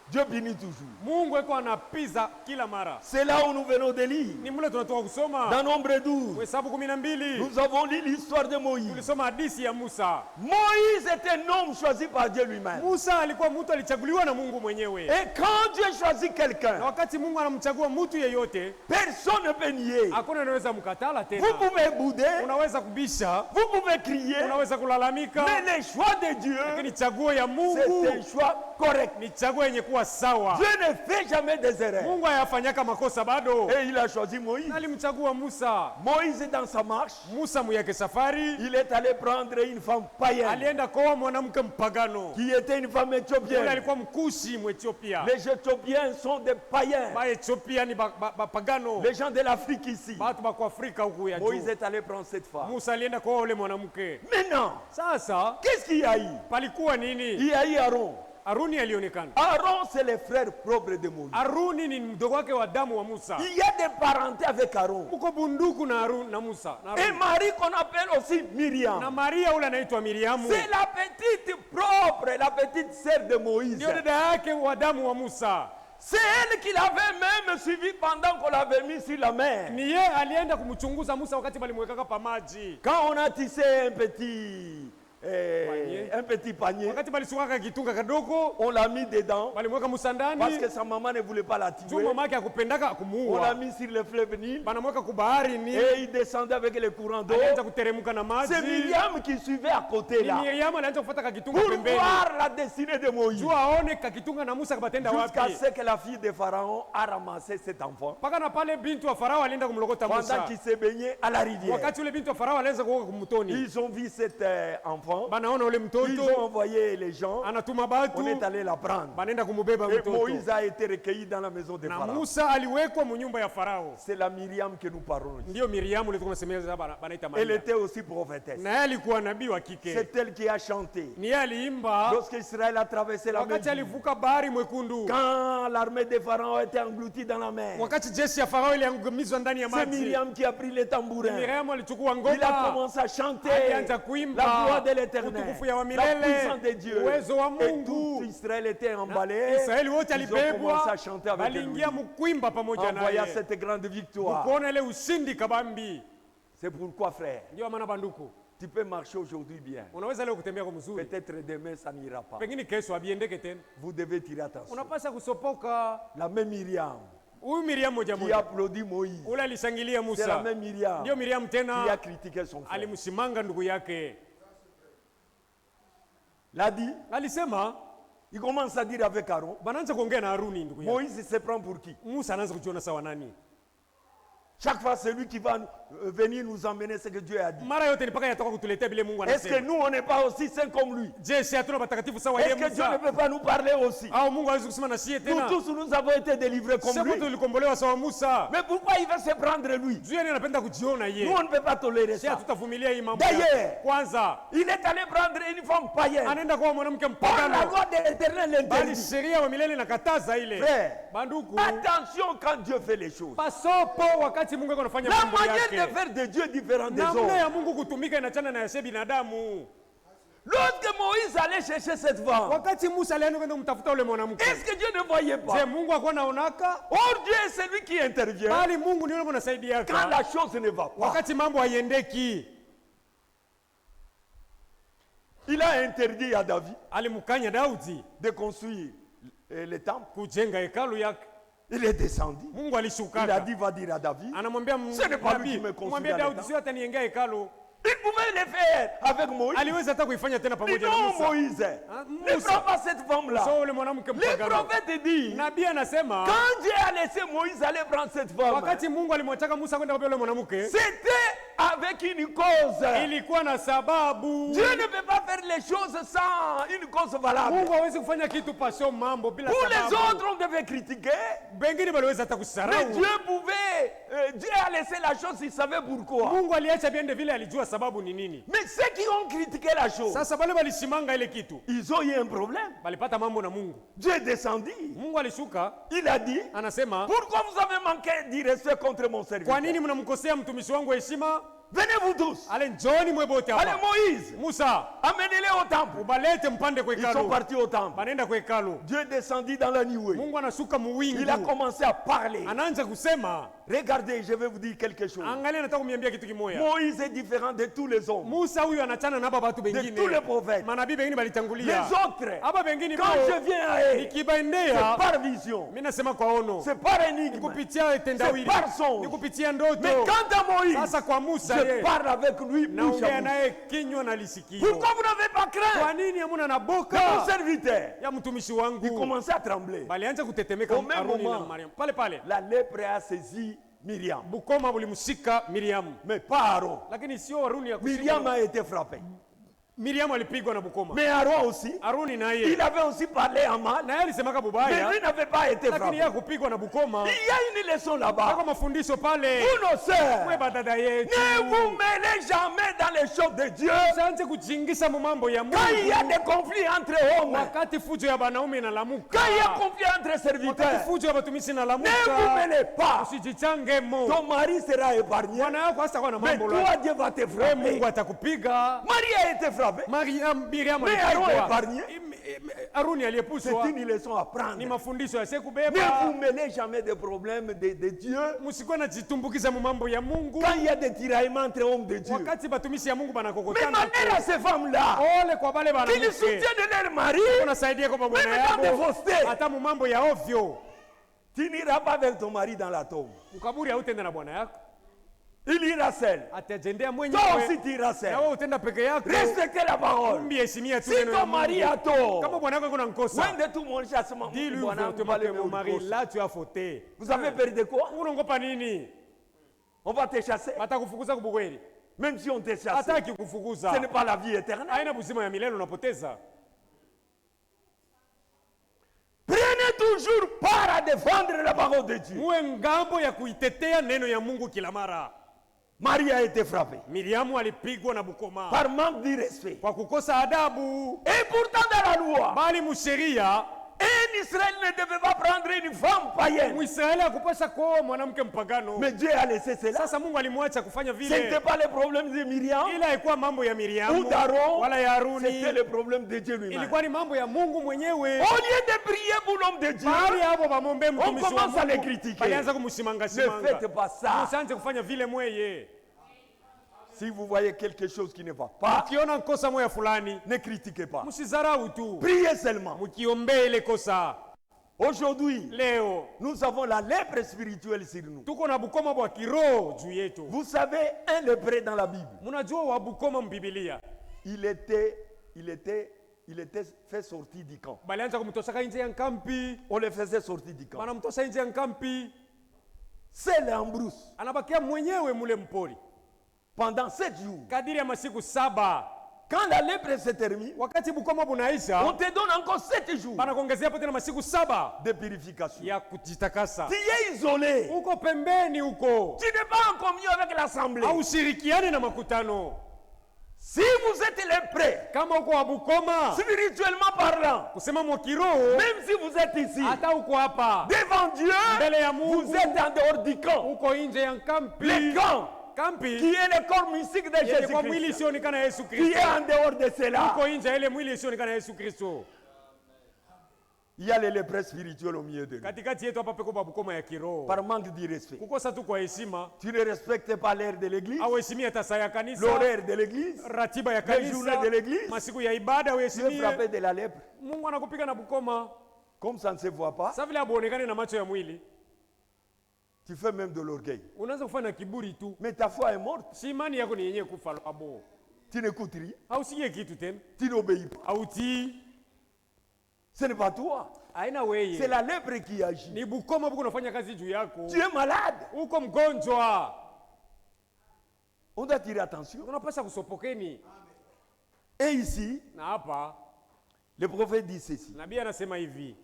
Dieu bénit toujours. Mungu eko anapiza kila mara. C'est là où nous venons de lire. Ni mule tunatoka kusoma Dans Nombre 12, Hesabu 12. nous avons lu l'histoire de Moïse. Tulisoma hadithi ya Musa. Moïse est un homme choisi par Dieu lui-même. Musa alikuwa mtu alichaguliwa na Mungu mwenyewe. Et quand Dieu choisit Na quelqu'un, wakati Mungu anamchagua mtu yeyote, personne ne peut nier. hakuna anaweza mkatala Vous tena. pouvez bouder, Unaweza kubisha, vous pouvez crier, unaweza kulalamika, mais le choix de Dieu, lakini chaguo ya c'est Mungu un choix correct. ni chaguo yenye kuwa alikuwa sawa. Dieu ne fait jamais des erreurs. Mungu hayafanyaka makosa bado. Et il a choisi Moïse. Alimchagua Musa. Moïse, dans sa marche, Musa muyake safari, il est allé prendre une femme païenne alienda kwa mwanamke mpagano. qui était une femme Yule éthiopienne. alikuwa mkushi mwethiopia. Les Éthiopiens sont des païens. Ba Ethiopia ni pagano. Les gens de l'Afrique ici. Batu ba kwa Afrika huku ya Moïse juu. est allé prendre cette femme. Musa alienda kwa ule mwanamke. Maintenant, Sasa qu'est-ce qu'il y a eu? palikuwa nini? Il y a eu Aaron. Aruni alionekana. Aaron, c'est le frère propre de Moïse. Aruni ni mdogo wake wa damu wa Musa. Il y a des parentés avec Aaron. Muko bunduku na Arun na Musa. Na Et Aruni. Marie qu'on appelle aussi Na Myriam. Maria ule anaitwa Miriamu. C'est la petite propre, la petite sœur de Moïse. Ndio dada yake wa damu wa Musa. C'est elle qui l'avait même suivi pendant qu'on l'avait mis sur la mer. Ni yeye alienda kumchunguza Musa wakati balimwekaka pa maji. Quand on a tissé un petit panier, Wakati balisukaka kitunga kadogo, on l'a mis dedans balimweka Musa ndani. parce que sa maman ne voulait pas la Juu tuer. mama yake akupendaka On l'a kumuua. mis sur le fleuve Nil Banamweka kubahari ni et il descendait avec les courants d'eau. alianza kuteremka na C'est maji. Myriam qui suivait à côté Ni là Miriam alianza kufuata kakitunga pour pembeni. voir la destinée de Moïse. Juu aone kakitunga na Musa kabatenda Jusqu'à wapi. ce que la fille de Pharaon a ramassé cet enfant Paka na pale binti wa Farao alienda kumlokota pendant Musa. qu'il se baignait à la rivière. Wakati ule binti wa Farao alianza kuoga kumtoni. Ils ont vu cet enfant. Banaona ule Ils mtoto ont envoyé les gens. anatuma batu. On est allé la prendre. Banaenda kumubeba Et mtoto. Moïse a été recueilli dans la maison de Na Pharaon. Musa aliwekwa munyumba ya Farao. C'est la Myriam que nous parlons ici. Ndio Miriamu ile tunasemeza banaita Elle Maria. était aussi prophétesse. Na yeye alikuwa nabii wa kike. C'est elle qui a chanté. Ni yeye aliimba Lorsque Israël a traversé la mer, wakati alivuka bahari mwekundu. quand l'armée de Pharaon a été engloutie dans la mer, Wakati jeshi ya Farao iliangamizwa ndani ya c'est maji. Myriam qui a pris les tambourins. Miriamu alichukua Il a ngoma. commencé à chanter Alianza kuimba la gloire de l'Éternel, utukufu ya wa la milele, puissance de Dieu. uwezo wa Et Mungu. tout Israël était emballé. Israeli wote Ils ont alibebwa, commencé à chanter avec lui. waliingia mkuimba pamoja En voyant naye. cette grande victoire. Kuona ile ushindi kabambi. C'est pourquoi, frère, Ndio maana banduku, tu peux marcher aujourd'hui bien. unaweza leo kutembea kwa mzuri, Peut-être demain, ça n'ira pas. pengine kesho abiendeke tena. Vous devez tirer attention. Unapaswa kusopoka. La même Myriam Huyu Miriam moja qui moja applaudit Moïse, ule alishangilia c'est la Musa, même Myriam ndio Miriam qui a tena critiqué son frère. alimsimanga ndugu yake. L'a dit, Alisema il commence à dire avec Aaron, banaanza kuongea na Haruni ndugu yake. Moïse se prend pour qui? Musa anaanza kujiona sawa nani? Chaque fois, c'est lui qui va venir nous emmener ce que Dieu a dit. Mara yote ni paka yatoka kutuletea bile Mungu Est-ce que anasema. nous, on n'est pas aussi saints comme lui? Je, si hatuna watakatifu sawa yeye Est-ce que Dieu ne Musa? peut pas nous parler aussi? Au Mungu hawezi kusema na sie Nous tena. tous, nous avons été délivrés comme Sisi lui. tulikombolewa sawa Musa. Mais pourquoi il va se prendre lui? Juu yeye anapenda kujiona Nous, yeye. on ne peut pas tolérer Si ça. hatutavumilia hii mambo. D'ailleurs, Kwanza il est allé prendre une femme païenne. anaenda kwa mwanamke Par la mpagano. loi de l'Éternel Bali l'interdit. sheria wa milele nakataza ile. Frère, Banduku, attention quand Dieu fait les choses. pasopo wakati Mungu anafanya La mambo manière de yake. faire de Dieu est différente des Namna autres. ya Mungu kutumika inachana na ya binadamu. Lorsque Moïse allait chercher cette femme, Wakati Musa alienda kwenda kumtafuta ule mwanamke. est-ce que Dieu ne voyait Je, pas? Mungu hakuwa anaonaka? Or Dieu est celui qui intervient Bali Mungu ni yule mnasaidia quand la chose ne va pas. wakati mambo haiendeki. Il a interdit à David Alimkanya Daudi de construire le temple. kujenga hekalu yake. Il est descendu. Mungu Il a alishuka. dit, va dire à David. Anamwambia Ce n'est pas lui nabii, qui me construit mwambie dans le Daudi temple. sio ataniengea hekalu. Il pouvait le faire avec Moïse. Aliweza hata kuifanya tena Dis pamoja na non, Musa. Moïse, ne Musa. prends pas cette femme-là. So ule mwanamke Les mpagano. prophètes disent, Nabii anasema quand Dieu a laissé Moïse aller prendre cette femme, wakati Mungu alimwachaka Musa kwenda kwa yule mwanamke, c'était avec une cause. ilikuwa na sababu. Dieu ne peut pas faire les choses sans une cause valable. Mungu hawezi kufanya kitu pasio mambo bila Pour les sababu. autres, on devait critiquer. Bengine baliweza hata Mais kusarau. Dieu pouvait, Dieu a laissé la chose, il savait pourquoi. Mungu aliacha biende vile, alijua sababu ni nini. Mais ceux qui ont critiqué la chose, Sasa bale balishimanga ile kitu, ils ont eu un problème. balipata mambo na Mungu. Dieu est descendu. Mungu alishuka, Il a dit, anasema, pourquoi vous avez manqué d'irrespect contre mon kwa serviteur? nini mnamkosea mtumishi wangu heshima? Venez vous tous. Ale njoni mwebote Allez hapa. Moïse, Musa, amenez-les au temple. ubalete mpande kwa Ils sont hekalu. partis au temple. Banaenda kwa hekalu. Dieu est descendu dans la nuée. Mungu anashuka muwingu. Il a commencé à parler. Anaanza kusema, Regardez, je vais vous dire quelque chose. angalia nataka kumwambia kitu kimoja. Moïse est différent de tous les hommes, Musa huyu anachana na baba watu de bengine. tous les prophètes. Manabii bengine Les balitangulia. autres, Hapa bengine quand je bao viens à eux, c'est nikibaendea, par vision, mimi nasema kwa ono. c'est par énigme. Kupitia tendawili. C'est par songe. Ni kupitia ndoto. Mais quant à Moïse, Sasa kwa Musa Je parle avec lui bouche à naongea bouche. naye kinywa na lisikio. Pourquoi vous n'avez pas craint? Kwa nini hamuna na Mon boka serviteur, ya mtumishi il wangu? commençait à trembler. Balianza kutetemeka Au même Aroni na moment, Mariam. Pale pale la lèpre a saisi Myriam, bukoma bulimshika Miriam, mais pas Aaron. lakini sio Aroni ya kushika. Myriam a été frappé. Miriam alipigwa na bukoma. Mais Aaron aussi, Aroni naye il avait aussi parlé en mal, na yeye alisemaka mais bubaya, lui n'avait pas été lakini frappé. yeye kupigwa na bukoma. Il y a une leçon là-bas. Kwa mafundisho pale, Vous, nos sœurs, we badada yetu, ne vous mêlez jamais dans les choses de Dieu. usianze kujingisa mu mambo ya Quand il y a Mungu. des conflits entre hommes, Wakati fujo ya banaume inalamuka, quand il y a conflit entre wakati serviteurs, fujo ya batumishi ne vous inalamuka, mêlez pas. usijichange mo. Ton mari sera épargné, Bwana yako hasa kwa na mais mambo toi, la Dieu va te we frapper. Mungu atakupiga. Marie a été frappée. Miriam Mais Aaron alipigwa. épargné. Aroni C'est aliyepushwa. une leçon à prendre. Ni mafundisho Ne vous yasekubeba. mêlez jamais des problèmes de Dieu. Musikuwe najitumbukiza mu mambo ya Mungu. Quand il y a des tiraillements entre hommes de Dieu. Wakati batumishi ya Mungu Mais banakokotana. malheur à ces femmes-là Ole kwa bale qui ne banamuke. soutiennent leur mari. Unasaidia kwa bwana Même dans des yako. faussetés. Hata mu mambo ya ovyo. Tu n'iras pas avec ton mari dans la tombe. Mkaburi hautenda na bwana yako. Il ira seul. Atajendea Toi mwenyewe. aussi tu iras Na seul. wewe utenda peke yako. Respectez la parole. Kumbi heshimia tu Si neno la ton mari a Mungu. tort, Kama bwana yako kuna nkosa. loin de tout mon chassement, Dis-lui Bwana, ouvertement mbale que mon mari, meukosa. là tu as fauté. Vous avez peur de quoi? Unaogopa nini? On va te chasser. Atakufukuza kubugweli. Même si on te chasse, Hataki kufukuza. ce n'est pas la vie éternelle. Haina buzima ya milele unapoteza. Prenez toujours part à défendre la parole de Dieu. Muwe ngambo ya kuitetea neno ya Mungu kila mara. Marie a été frappée Miriamu alipigwa na bukoma par manque de respect. kwa kukosa adabu, Et pourtant dans la loi, bali musheria un Israël ne devait pas prendre une femme païenne. Mwisraeli akupasha kuoa mwanamke mpagano. Mais Dieu a laissé cela. Sasa Mungu alimwacha kufanya Ce n'était vile. pas le problème de Myriam Ila haikuwa mambo ya ou Miriamu d'Aaron, wala ya Haruni, c'était le problème de Dieu lui-même. ilikuwa ni mambo ya Mungu mwenyewe. Au lieu de prier pour l'homme de Dieu, Bali hapo bamombe mtumishi wa commence à le Mungu, critiquer. balianza kumshimanga ne shimanga. faites pas ça. Usianze kufanya vile mweye. Si vous voyez quelque chose qui ne va pas, Ukiona kosa moya fulani, ne critiquez pas. msizarau tu. Priez seulement. Mkiombee ile kosa. Aujourd'hui, Leo nous avons la lèpre spirituelle sur nous. tuko na bukoma bwa kiroho juu yetu. Vous savez, un lépreux dans la Bible, Mnajua wa bukoma mbibilia il était fait sortir du camp. balianza kumtoshaka nje ya nkampi, On le faisait sortir du camp. wanamtosha nje ya nkampi, Seul en brousse, anabakia mwenyewe mule mpori pendant 7 jours. kadiri ya masiku 7. Quand la lèpre se termine, Wakati bukoma on bunaisha, te donne encore 7 jours banakuongezea hapo tena masiku 7 de purification. ya kujitakasa. Tu es isolé. Uko pembeni huko, Tu n'es pas en communion avec l'assemblée. haushirikiani na makutano. Si vous êtes lépreux, Kama uko wa bukoma, spirituellement parlant, kusema mwa kiroho, même si vous êtes ici, hata uko hapa devant Dieu, mbele ya vous Mungu, êtes en dehors du camp. uko nje ya nkampi. Le camp Kampi qui est le corps mystique de yenye kwa mwili Jésus-Christ, isionekana Yesu qui Kristo, est en dehors de cela. uko nje ya ile mwili isionekana Yesu Kristo. Il y a les lépreux spirituels au milieu de nous. Katikati yetu hapa peko babukoma ya kiroho, Par manque de respect. kukosa tu kwa heshima, Tu ne respectes pas l'heure de l'église, au heshimia hata saa ya kanisa, l'horaire de l'église, ratiba ya les journées kanisa, de l'église. masiku ya ibada Tu es frappé uheshimie. de la lèpre. Mungu anakupiga na bukoma, Comme ça ne se voit pas, sasa vile abuonekane na macho ya mwili, tu fais même de l'orgueil. unaanza kufanya kiburi tu. Mais ta foi est morte. Si imani yako ni yenyewe kufa abo, Tu n'écoutes rien. hausikie kitu tena, Tu n'obéis pas. hautii, Ce n'est pas toi. haina C'est weye, la lèpre qui agit. ni bukoma buko unafanya kazi juu yako. Tu es malade. Uko mgonjwa, On doit tirer attention. unapasha kusopokeni. Et ici, Na hapa le prophète dit ceci. nabii anasema hivi,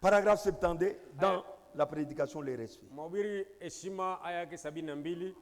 Paragraphe 72 dans la prédication, les respects. Mhubiri heshima aya yake 72.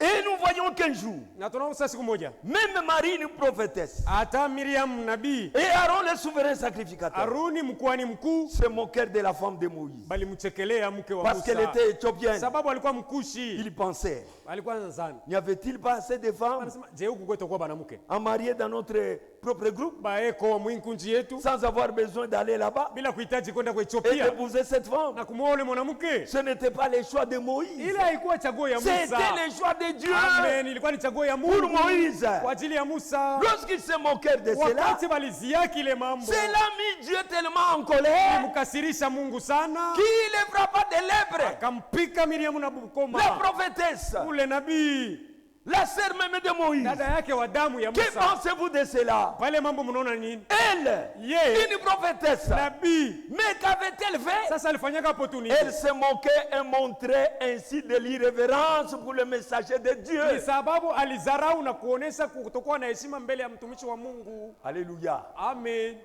Et nous voyons qu'un jour, Na tunaona sasa siku moja même Marie, une prophétesse, hata Miriam nabii, et Aaron, le souverain sacrificateur, Aruni mkuhani mkuu, se moquèrent de la femme de Moïse. bali mchekelea mke wa Parce qu'elle Musa était éthiopienne. sababu alikuwa mkushi. Ils pensaient, Alikuwa anazani, n'y avait-il pas assez de femmes anasema je, huku kwetu kwa banamuke à marier dans notre propres groupes, baeko mwinkunji yetu sans avoir besoin d'aller là-bas bila kuhitaji kwenda kwa et Ethiopia d'épouser cette femme. na kumwoa ule mwanamke. Ce n'était pas le choix de Moïse. Ile haikuwa chaguo ya Musa. C'était le choix de Dieu Amen, ilikuwa ni chaguo ya pour Mungu Moïse. kwa ajili ya Musa. Lorsqu'il se moquait de cela, Wakati waliziaki ile mambo, cela mit Dieu tellement en colère mkasirisha Mungu sana, qu'il le frappa de lèvres. akampika Miriamu na La bukoma. prophétesse, Ule nabii, la sœur même de Moïse. dada yake wa damu ya Que Musa. pensez-vous de cela? Pale mambo mnaona nini? Elle, Ye, une prophétesse, nabii. mais qu'avait-elle fait? Sasa alifanyaka hapo tu nini? Elle se moquait et montrait ainsi de l'irrévérence pour le messager de Ni Dieu. sababu alizarau na kuonesha kutokuwa na heshima mbele ya mtumishi wa Mungu. Alléluia. Amen.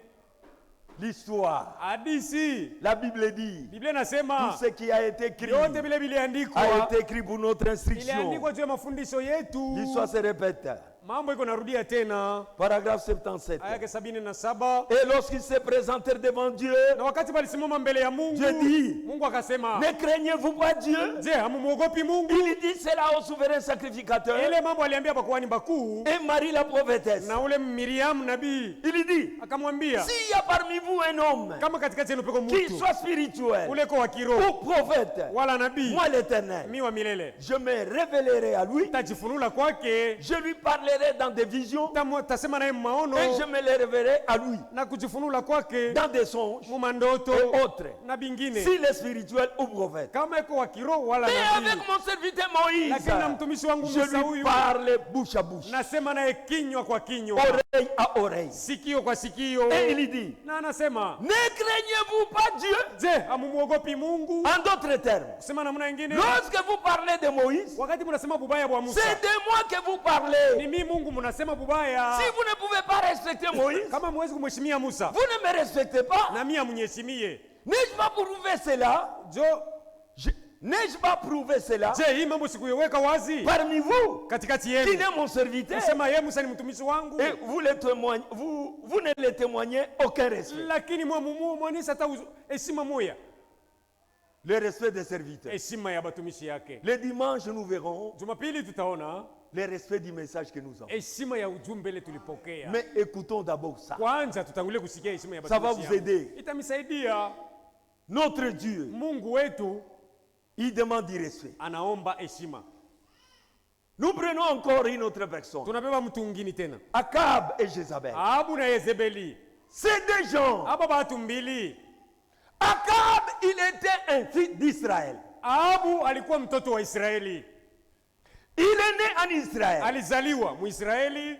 L'histoire, Hadithi, la Bible dit, Biblia tout inasema ce qui a été écrit yote vile viliandikwa, a été écrit pour notre instruction. iliandikwa juu ya mafundisho yetu. L'histoire se répète. Mambo iko narudia tena. Paragraphe 77. Aya yake 77. Et lorsqu'ils se présentèrent devant Dieu, Na wakati walisimama mbele ya Mungu, Dieu dit, Mungu akasema, ne craignez-vous pas Dieu? je, hamumuogopi Mungu? Il dit cela au souverain sacrificateur Ile mambo aliambia bakuhani bakuu et Marie la prophétesse. na ule Miriam nabii, Il dit, akamwambia s'il y a parmi vous un homme kama katikati yenu peko qui mtu soit spirituel ule ko wa kiroho ou prophète, wala nabii, moi l'Éternel, mi wa milele, je me révélerai à lui, tajifunula kwake, je lui parlerai dans des visions tasema naye maono et je me les révélerai à lui na kujifunula kwake dans des songes mumandoto et autres, na bingine, s'il est spirituel ou prophète. kama iko wa kiroho wala Mais nabii. avec mon serviteur Moïse, Lakini na mtumishi wangu je Musa lui huyu parle bouche à bouche, nasema naye kinywa kwa kinywa, oreille à oreille. sikio kwa sikio, Et il dit, na anasema ne craignez-vous pas Dieu? je, hamumuogopi Mungu? En d'autres termes, Kusema namna nyingine, lorsque vous parlez de Moïse, wakati mnasema bubaya bwa Musa, c'est de moi que vous parlez. ni mimi Mungu mnasema bubaya. Si vous ne pouvez pas respecter Moïse, Kama mwezi kumheshimia Musa vous ne me respectez pas. na mimi amnyeshimie, N'ai-je pas prouvé cela? jo, N'ai-je pas prouvé cela je, hii mambo sikuyeweka wazi parmi vous katikati qui yenu? est mon serviteur? Kusema yeye Musa ni mtumishi wangu, Et vous, vous ne le témoignez aucun respect. lakini mwamuonyesha hata heshima moya, Le respect des serviteurs. heshima ya batumishi yake. Le dimanche, nous verrons Jumapili tutaona le respect du message que nous avons. heshima ya ujumbe ile tulipokea. Mais écoutons d'abord ça. Kwanza tutangulie kusikia heshima ya Ça va batumishi vous yangu. aider. Itamisaidia. Notre Dieu, Mungu wetu il demande du respect. anaomba heshima. Nous prenons encore une autre personne. Tunabeba mtu mwingine tena, Akab et Jézabel. Ahabu na Yezebeli. Ces deux gens. Hapa batu mbili. Akab, il était un fils d'Israël. Ahabu alikuwa mtoto wa Israeli, Il est né en Israël. alizaliwa Muisraeli,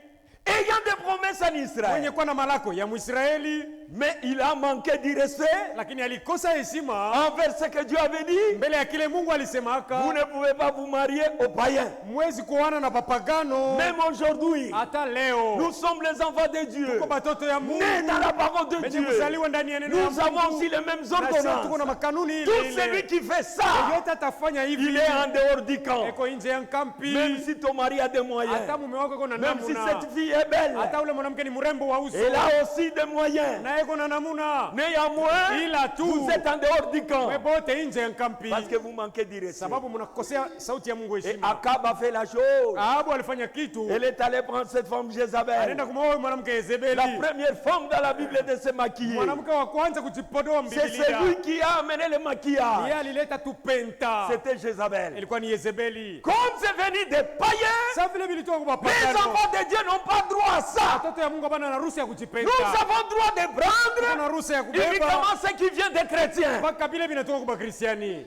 Ayant des promesses en mwenye Israël. kuwa na malako ya Muisraeli, Mais il a manqué du respect lakini alikosa heshima envers ce que Dieu avait dit. mbele ya kile Mungu alisemaka. Vous ne pouvez pas vous marier aux païens. Mwezi kuoana na papagano. Même aujourd'hui, Hata leo nous sommes les enfants de Dieu. tuko batoto ya Mungu, Nés dans la parole de wenye Dieu. kuzaliwa ndani ya neno la Nous avons Mungu. aussi les mêmes Na sisi tuko na ordonnances. makanuni Tout ile celui ile. qui fait ça, Yeyote atafanya il hivi est en dehors du camp. eko nje ya kampi. Même si ton mari a des moyens. Hata mume wako iko na Même si namuna, cette fille est belle. hata ule mwanamke ni mrembo wa uso, Elle a aussi des moyens. na iko na namuna, Néanmoins, ila tu vous êtes en dehors du camp. webote nje ya kampi, Parce que vous manquez du respect. sababu mnakosea sauti ya Mungu Et heshima. Akab a fait la chose. Ahabu alifanya kitu, Elle est allée prendre cette femme Jézabel. alienda kumwoa mwanamke La Yezebeli, première femme dans la Bible de se maquiller. mwanamke wa kwanza kujipodoa C'est Biblia. celui qui a amené le maquillage. Yeye alileta tupenta, C'était Jézabel. ilikuwa ni Yezebeli. Comme c'est venu des païens, Sasa vile vilitoka kwa les mapagano, enfants de Dieu n'ont pas droit à ça. watoto ya Mungu bana na ruhusa ya Nous kujipenda, avons droit de prendre na ruhusa ya kubeba uniquement ce qui vient des chrétiens. mpaka vile vinatoka kwa Kristiani.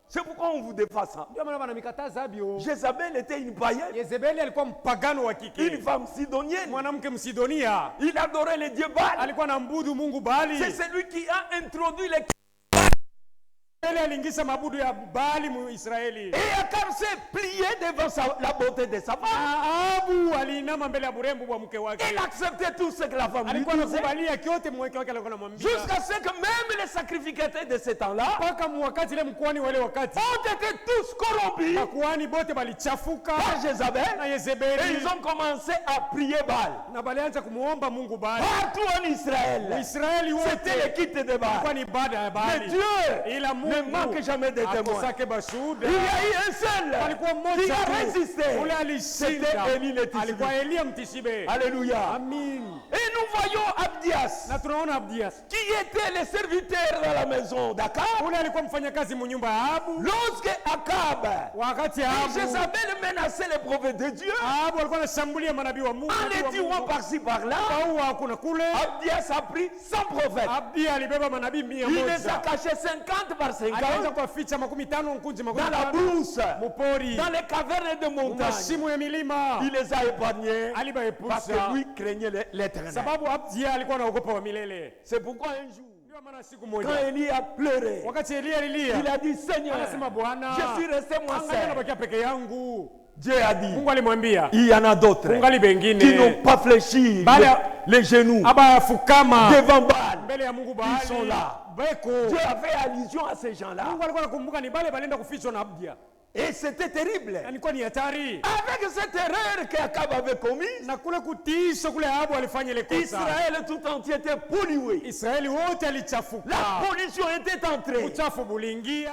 C'est pourquoi on vous défend ça. Ndio maana wanamikataza bio. Jézabel était une païenne, Yezebeli alikuwa mpagano wa une kike, femme sidonienne. mwanamke Msidonia, Il adorait le dieu Baal. alikuwa na mbudu Mungu Baali. C'est celui qui a introduit les... Yeye aliingiza mabudu ya Baali mu Israeli. Et Akab s'est plié devant la beauté de sa femme. Ahabu aliinama mbele ya burembo bwa mke wake, Il acceptait tout ce que la femme lui alikuwa disait. anakubalia kyote mke wake alikuwa anamwambia, Jusqu'à ce que même les sacrificateurs de ce temps-là mpaka wakati ile mkuani wale wakati ont été tous corrompus makuani bote balichafuka par Jézabel. na Et Yezebeli, ils ont commencé à prier Baal. na balianza kumuomba Mungu Baali. Partout en Israël, Israeli c'était le wote kit de ilikuwa Baal. ni ibada ya Mais Baali, Dieu ila Mungu Mungu manque jamais de témoins. akosake bashuhuda. Il y a eu un seul Alikuwa qui mmoja a tu résisté. ule alishinda, C'était Élie le Tishbe. alikuwa Elia mtishibe. Alléluia. Amin. Et nous voyons Abdias, Na tunaona Abdias qui était le serviteur dans la maison d'Akab. ule alikuwa mfanyakazi munyumba ya Ahabu. Lorsque Akab Wakati et Ahabu Jézabel menaçaient les prophètes de Dieu, Ahabu alikuwa anashambulia manabii wa Mungu, en nabii les wa tuant Mungu. par-ci par-là, Kaua kuna kule. Abdias a pris 100 prophètes. Abdi alibeba manabii 100. Il les a cachés 50 par Aliweza 50 kuwaficha 50 nkunji dans la 50 brousse, mupori, dans les cavernes de montagne. mashimo ya milima. Il les a épargnés parce Alibaepusha que lui craignait l'Éternel. sababu Abdi alikuwa anaogopa wa milele. C'est pourquoi un jour, Ndio maana siku quand moja Élie a pleuré, wakati Elia alilia, il a dit, Seigneur, anasema Bwana, je suis resté moi angalia seul. nabakia peke yangu. Dieu a dit, Mungu alimwambia il y en a d'autres kungali qui bengine n'ont pas fléchi Bale- les genoux abayafukama devant Baal. mbele ya Mungu Ils sont Baali. là. Beko Dieu a fait allusion à ces gens-là. Mungu alikuwa anakumbuka ni bale balenda kufichwa na Abdia. Et c'était terrible. Na ilikuwa ni hatari. Avec cette erreur qu'Akab avait commise, Na kule kutisha kule Ahabu alifanya ile kosa. Israël tout entier était pollué. Israeli wote alichafuka. La pollution était entrée. Uchafu bulingia.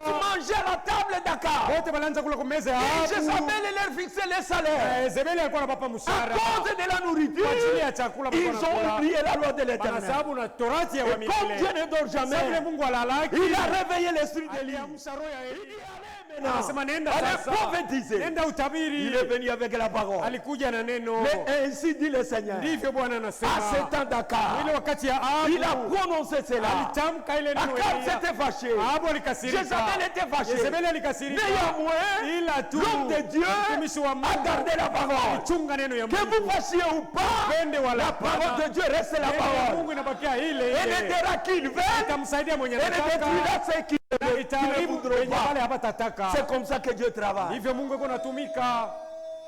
Ils mangeaient à la table d'Akab. Wote balianza kula kumeza ya Et Ahabu. Jézabel leur fixait les salaires. Zebeli alikuwa anapapa À mshahara. cause de la Kwa ajili nourriture, ya chakula ils walikuwa ont wanakula. oublié la loi de l'Éternel. Wanasababu na torati ya Et comme Dieu wamilele. ne dort Sasa vile jamais, Mungu alalaki. il a réveillé l'esprit d'Élie. Aliamsha roho ya Il Eli. dit, allez maintenant, Anasema nenda allez sasa. prophétiser. Nenda utabiri. Il est venu avec la parole. Alikuja na neno. Mais ainsi dit le Seigneur. Ndivyo Bwana anasema. À ce temps Ile d'Akab, wakati ya Ahabu. il a prononcé cela. Alitamka ile neno Akab Elia. s'était fâché. Ahabu alikasirika. Jézabel était fâché. Yezebeli alikasirika. Néanmoins, Ila tu l'homme de Dieu mtumishi wa a Mungu gardé la parole. alichunga neno ya Que Mungu. vous fassiez ou pas, Pende wala la parole de Dieu reste la neno ya parole. Mungu inabakia ile Elle ile. aidera qui il veut, Itamsaidia mwenye elle anataka. détruira ceux qui ne Itaharibu voudront wenye wale pas. hawatataka. C'est comme ça que Dieu travaille. Ndivyo Mungu yuko natumika.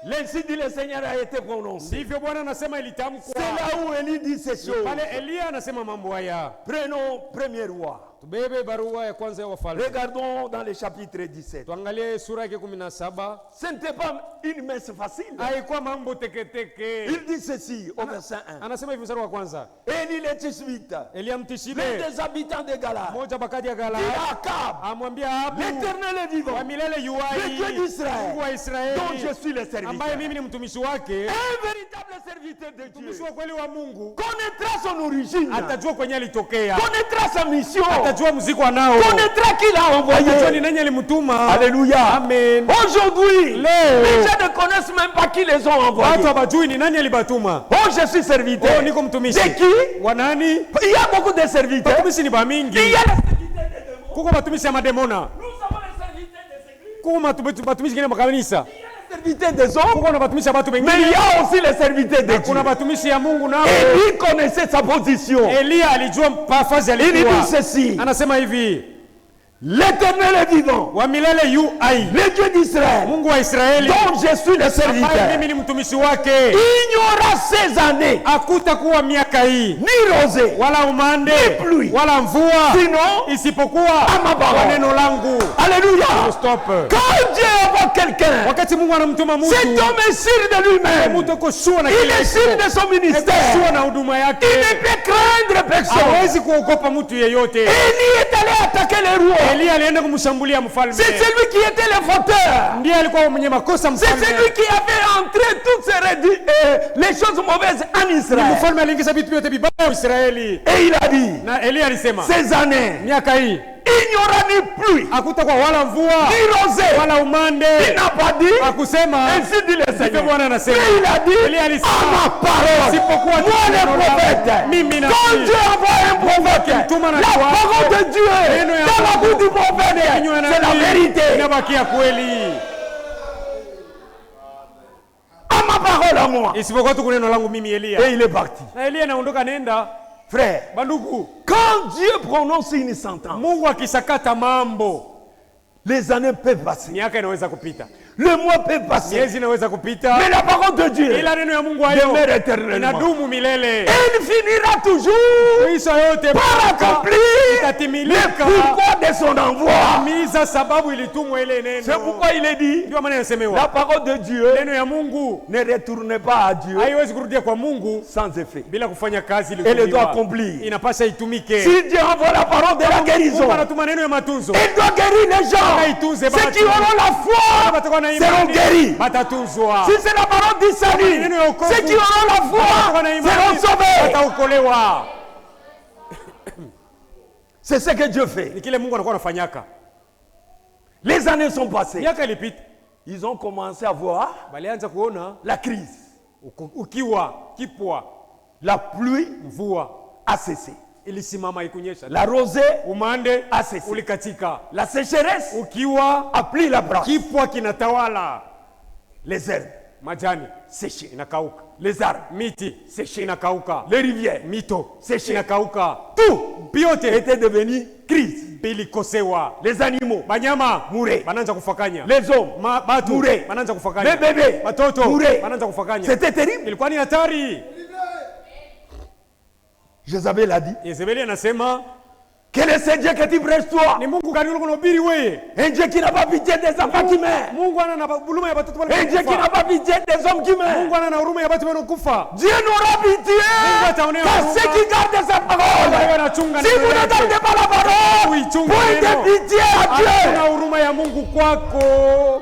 L'ainsi dit le Seigneur a été prononcé. Ndivyo Bwana anasema ilitamkwa. C'est là où Élie dit ces choses. Pale Elia anasema mambo haya. Prenons premier roi. Tubebe barua ya kwanza ya wafalme. Regardons dans le chapitre 17. Tuangalie sura yake 17. Ce n'était pas une messe facile. Haikuwa mambo teketeke. Il dit ceci au verset 1. Anasema hivi mstari wa kwanza. Élie le Tishbite, Elia mtishibe. l'un des habitants de Galad, Moja bakati ya dit Gala. à Akab, Amwambia Ahabu. l'Éternel est vivant, Wa milele yuai. le Dieu d'Israël, Mungu wa Israeli. dont je suis le Ambaye serviteur. mimi ni mtumishi wake. Un véritable serviteur de Mtumishi Dieu wa kweli wa Mungu. connaîtra son origine, Atajua kwenye alitokea. connaîtra sa mission, Atajua mzigo anao. connaîtra qui l'a Atajua envoyé. ni nani alimtuma. Alléluia. Amen. Aujourd'hui, Leo. les gens ne connaissent même pas qui les ont envoyés. Watu hawajui ni nani alibatuma. Oh, je suis serviteur. Oh, niko mtumishi. De qui? Wa nani? Il y a beaucoup de serviteurs. Batumishi ni bamingi. Il y a les serviteurs des démons. Kuko batumishi ya mademona. Nous avons les serviteurs des églises. Kuko batumishi ngine makanisa. Il y a les serviteurs des hommes. Kuko na batumishi ya batu Mais il wengine. y a aussi les serviteurs de Dieu. Kuna batumishi ya Mungu nao. Élie connaissait sa position. Elia alijua nafasi Il dit alikuwa. ceci. Anasema hivi. L'Éternel est vivant. Wa milele yu ai. Le Dieu d'Israël, Mungu wa Israeli. dont je suis le Ambaye serviteur. mimi ni mtumishi wake. Il n'y aura ces années Hakutakuwa miaka hii ni rosée, wala umande Ni pluie. wala mvua sinon, isipokuwa Ama kwa parole. neno langu. Alléluia. Stop. Quand Dieu envoie quelqu'un, Wakati Mungu anamtuma mtu, cet homme est sûr de lui-même. mtu yuko sure na Il kile est sûr de son sure ministère. na huduma yake. Il ne peut craindre personne. Hawezi kuogopa mtu yeyote. Élie est allé attaquer les rois. Elia alienda kumshambulia mfalme. C'est celui qui était le fauteur. Ndiye alikuwa mwenye makosa C'est mfalme. celui qui avait entré toutes les choses mauvaises en Israël. Mfalme aliingiza vitu vyote vibaya Israeli. Et il a dit, Na Elia alisema, ces années, miaka hii il n'y aura ni pluie, hakutakuwa wala mvua ni rosée. wala umande. Il n'a pas dit, Hakusema ainsi dit le ndivyo Seigneur. Bwana anasema. Mais il a dit, Elia à alisema, ma parole, isipokuwa moi le neno langu, prophète. mimi na Quand Dieu envoie un prophète, Akimtuma na la watu parole de Dieu neno ya dans la Mungu, bouche du prophète, kinywa na c'est la nabii, vérité. inabakia kweli. À ma parole à moi. Isipokuwa tu neno langu mimi Elia. Et il est parti. Na Elia anaondoka nenda. Frère, Bandugu, quand Dieu prononce une sentence, Mungu akisakata mambo, les années peuvent passer. miaka inaweza kupita. Le mois peut passer. miezi inaweza kupita, Mais la parole de Dieu ila neno ya Mungu hayo demeure éternellement. inadumu milele. Et il finira toujours Mwisho yote par accomplir le itatimilika pourquoi de son envoi. miza sababu ilitumwa ile C'est neno. pourquoi il est dit, Ndio maana la inasemewa parole de Dieu neno ya Mungu ne retourne pas à Dieu haiwezi kurudia kwa Mungu sans effet. bila kufanya kazi Elle doit iliyotumwa. accomplir. Inapasha itumike. Si Dieu envoie la parole de la guérison, Mungu anatuma neno ya matunzo. il doit guérir les gens. Ceux qui auront la foi Watakuwa na seront imani, guéris. watatunzwa. Si c'est la parole du salut, Neno ya wokovu, ceux qui auront la foi watakuwa na imani, seront sauvés. wataokolewa. C'est ce que Dieu fait. Ni kile Mungu anakuwa anafanyaka. Les années sont passées. Miaka ilipita, Ils ont commencé à voir balianza kuona la crise. ukiwa, kipwa, La pluie mvua a cessé. ilisimama ikunyesha. La rosée Umande a cessé. ulikatika. La sécheresse Ukiwa, a pris la branche. kipwa kinatawala. Les herbes Majani séchées. inakauka. Les arbres Miti séchés. inakauka. Les rivières Mito séchées. inakauka. Tout Vyote était devenu crise. vilikosewa. Les animaux, Banyama Mure. bananza kufakanya. les hommes, Batu Mure. bananza les kufakanya. bébés, Watoto Mure. bananza kufakanya. C'était terrible. Ilikuwa ni hatari. Jézabel a dit, Yezebeli anasema quel est ce Dieu que tu prêches toi? ni Mungu gani unahubiri wewe? Un Dieu qui n'a pas pitié des enfants qui meurent. Mungu ana na huruma ya watoto wale Un Dieu qui n'a wanakufa. pas pitié des hommes qui meurent. Mungu ana na huruma ya watu wanaokufa. Dieu n'aura pitié ataonea qu'à huruma. ceux qui gardent sa Wale parole. wanachunga Si neno vous ne lake. gardez pas la parole, Uichunge point neno. de pitié à Hakuna Dieu. huruma ya Mungu kwako.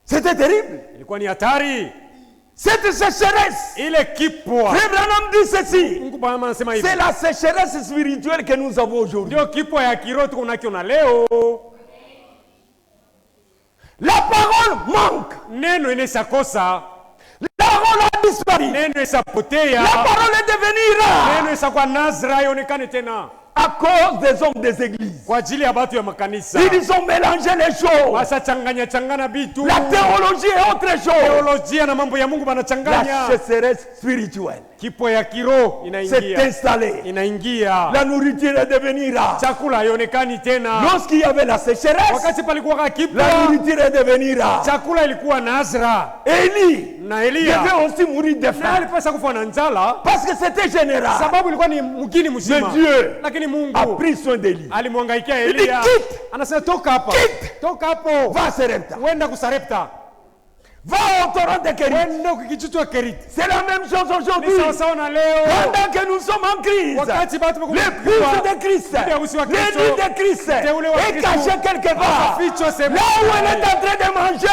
C'était terrible. Ilikuwa ni hatari. Cette sécheresse, Ile kipwa. Frère Branham dit ceci, Mungu Bwana anasema hivi. c'est la sécheresse spirituelle que nous avons aujourd'hui. Ndio kipwa ya kiroho tuko nacho na leo. La parole manque. Neno inashakosa. La parole a disparu. Neno isapotea. La parole est devenue rare Neno isakuwa Nazra ionekane tena. à cause des hommes des églises. Kwa ajili ya watu ya makanisa. Ils ont mélangé les choses. Wasachanganya vitu. La théologie est autre chose. Teolojia na mambo ya Mungu La banachanganya. sécheresse spirituelle Kipwa ya kiroho s'est inaingia. installée. Inaingia. La nourriture est devenue rare. Chakula haionekani tena. Lorsqu'il y avait la sécheresse, Wakati palikuwa kipwa, la nourriture est devenue rare. chakula ilikuwa Nazra. Élie Na Elia devait aussi mourir de na faim alipaswa kufa na njala parce que c'était général. sababu ilikuwa ni mgini mzima. Mais Dieu Lakini a Mungu pris soin d'Élie. alimwangaikia Il dit, Elia. quitte. Anasema toka hapa. Quitte. Toka hapo. Va à Serepta. Wenda kusarepta. Va au torrent de Kérit. Wenda kukichutu wa Keriti. C'est la même chose Ni aujourd'hui. sawa sawa na leo. Pendant que nous sommes en crise, Wakati batu l'épouse de Christ, Biharusi wa Kristo, l'élu de Christ mteule wa est Kristo, caché quelque part. Fichwa sehemu. Là où elle est en train de manger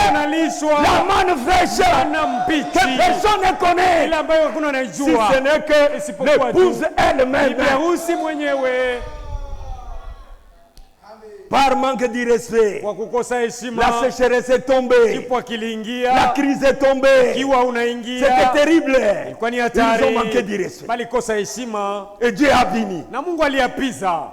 analishwa la manne fraîche na que mbichi. personne ne connaît. Ile ambayo hakuna Si anajua. ce n'est que Isipokuwa l'épouse tu. elle-même, Biharusi mwenyewe par manque de respect, kwa kukosa heshima. la sécheresse est tombée, Kipwa la kiliingia. crise est tombée. Kiwa unaingia. C'était terrible. Ilikuwa ni Ils hatari. ont manqué de respect. Bali kosa heshima. Et Dieu a béni. Na Mungu aliapiza.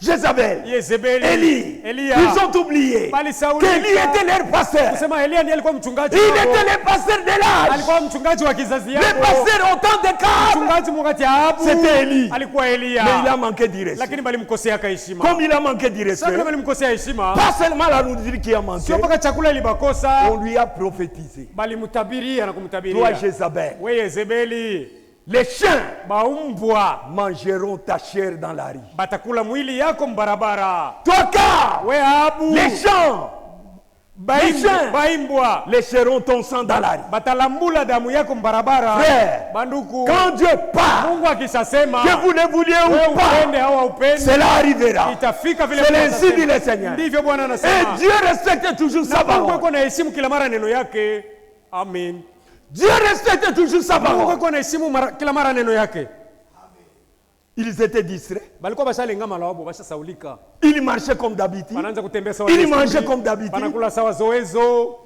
Jézabel, Yezebeli. Élie, Elia. ils ont oublié Bali Sauli. qu'Élie était leur pasteur. Kusema Elia ndiye alikuwa mchungaji. Il wao. était le pasteur de l'âge. Alikuwa mchungaji wa kizazi Le yako. pasteur au temps de Cab. Mchungaji mwakati ya Ahabu. C'était Élie. Alikuwa Elia. Mais il a manqué de respect. Lakini balimkosea heshima. Comme il a manqué de Sasa respect, kama balimkosea heshima, pas seulement la nourriture qui a manqué, sio mpaka chakula ilibakosa, on lui a prophétisé. balimtabiria na Toi, kumtabiria. Jézabel, We Yezebeli, les chiens baumbwa mangeront ta chair dans la rue. batakula mwili yako mbarabara. Toi, Cab, We Ahabu, les chiens chiens. baimbwa lécheront ton sang dans la rue. batalambula damu yako mbarabara. Frère, Banduku, quand Dieu parle, Mungu akishasema que vous le vouliez wewe ou pas, upende au haupendi, cela arrivera. itafika vile C'est Mungu ainsi dit anasema. le Seigneur. Ndivyo Bwana Et anasema. Dieu respecte toujours sa Na Mungu parole. ako anaheshimu kila mara neno yake. Amen. Dieu respecte toujours sa Mungu parole. ako anaheshimu kila mara neno yake. Ils étaient distraits. Balikuwa bashalenga malawabo, bashasaulika. Ils marchaient comme d'habitude. Wanaanza kutembea sawa. Ili desturi. mangeait comme d'habitude. Wanakula sawa zoezo.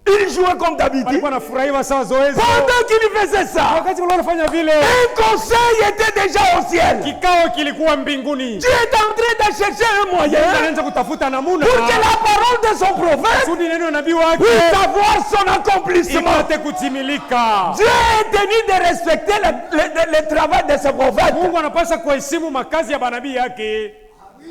Ils jouaient comme d'habitude. Walikuwa wanafurahiwa sawa zoezo. Pendant qu'ils faisaient ça, Wakati wale wanafanya vile, un conseil était déjà au ciel. kikao kilikuwa mbinguni. Dieu est en train de chercher un moyen Anaanza kutafuta namuna pour que la parole de son prophète kusudi neno ya nabii wake puisse avoir son accomplissement. ipate kutimilika. Dieu est tenu de respecter le travail de ce prophète. Mungu anapaswa kuheshimu makazi ya manabii yake.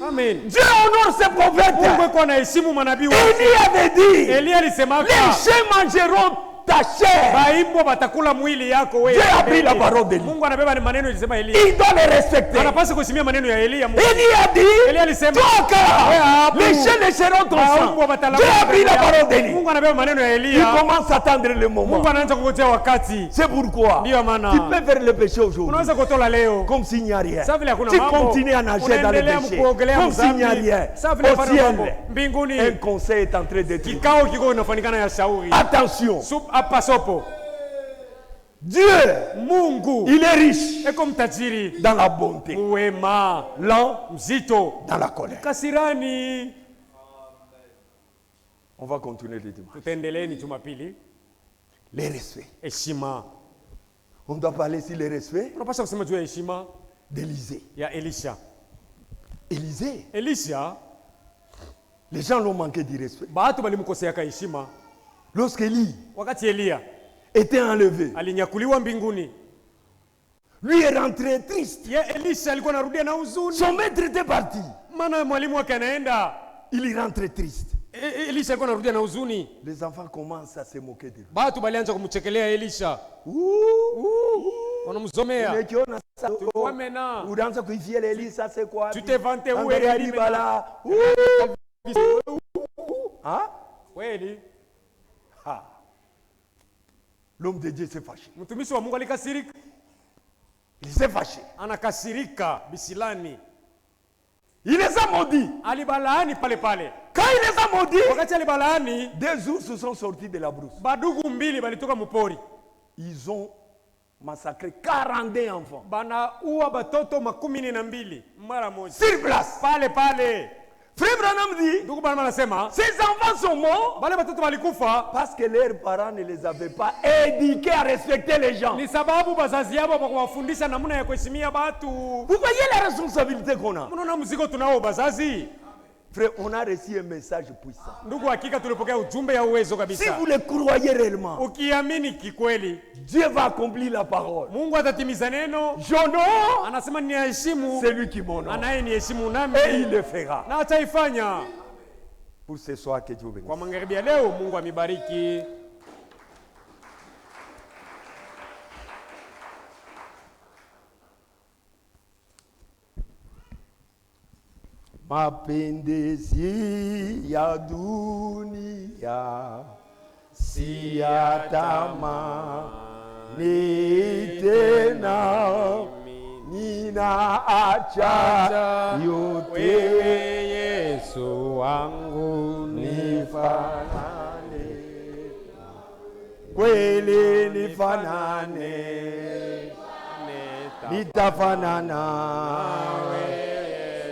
Amen. Dieu honore ses prophètes. Mungu eko anaheshimu manabii wake. Élie avait dit, Elia alisemaka, les chiens mangeront ta chair. baimbwa batakula mwili yako wewe. Dieu a pris la parole d'Élie. Mungu anabeba ni maneno ilisema Elia. Il doit les respecter. Anapaswa kuheshimia maneno ya Elia. Élie a dit, Elia alisema, toi car les chiens lécheront ton sang. Dieu a pris la parole d'Élie. Mungu anabeba maneno ya Il Elia. commence à attendre le moment. Mungu anaanza kungojea wakati. C'est pourquoi Ndio maana tu peux faire le péché aujourd'hui unaweza kutola leo comme s'il n'y a rien. Sasa vile hakuna Tu mambo, continues à nager dans le unaendelea péché kuogelea comme s'il n'y a mzambi. rien. Sasa vile Au hakuna mambo, ciel, mbinguni un conseil est en train d'être. kikao kiko inafanikana ya shauri. Attention, Hapa sopo. Dieu, Mungu il est riche eko mtajiri, dans la bonté, mwema, lent mzito, dans la colère. kasirani. On va continuer le dimanche. Tutaendelea ni Jumapili. Les respects. Heshima. On doit parler sur les respects Unapaswa kusema juu ya heshima d'Élisée. ya Elisha. Élisée, Elisha, les gens l'ont manqué du respect. baatu balimkoseaka heshima. Lorsqu'Élie Wakati Elia était enlevé, alinyakuliwa mbinguni, lui est rentré triste. ye Elisha alikuwa anarudia na huzuni. Son maître était parti. Maana mwalimu wake anaenda, Il est rentré triste. Elisha alikuwa anarudia na huzuni. Les enfants commencent à se moquer de lui. Batu balianza kumchekelea Elisha, wanamzomea. Unakiona sasa, Wamena, unaanza kuifia Eli, ça c'est quoi? tu te vantes où Angalia Eli Dibala. Hein? kweli. Ah. L'homme de Dieu s'est fâché. Mtumishi wa Mungu alikasirika, Il s'est fâché. anakasirika bisilani, Il les a maudits. alibalaani pale pale. Quand il les a maudits, Wakati alibalaani, des ours se sont sortis de la brousse. badugu mbili balitoka mupori, Ils ont massacré 42 enfants. banaua batoto 12 mara moja Sur place. pale pale. Frère Branham dit, Ndugu bana anasema ces enfants sont morts bale batoto walikufa parce que leurs parents ne les avaient pas éduqués à respecter les gens. ni sababu bazazi yao bakuwafundisha namna ya kuheshimia batu. Vous voyez la responsabilité qu'on a. Mnaona mzigo tunao bazazi. Frère, on a reçu un message puissant. Ndugu, hakika tulipokea ujumbe ya uwezo Si kabisa. vous le croyez réellement, Ukiamini kikweli, Dieu va accomplir la parole. Mungu atatimiza neno. J'honore Anasema ninaheshimu celui qui m'honore. anaye niheshimu Et nami, il le fera. na ataifanya. Pour ce soir, que Dieu bénisse. Kwa magharibi ya leo, Mungu amibariki. Mapendezi ya dunia si ya tamani tena, ninaacha yote, Yesu wangu nifanane kweli, nifanane, nitafanana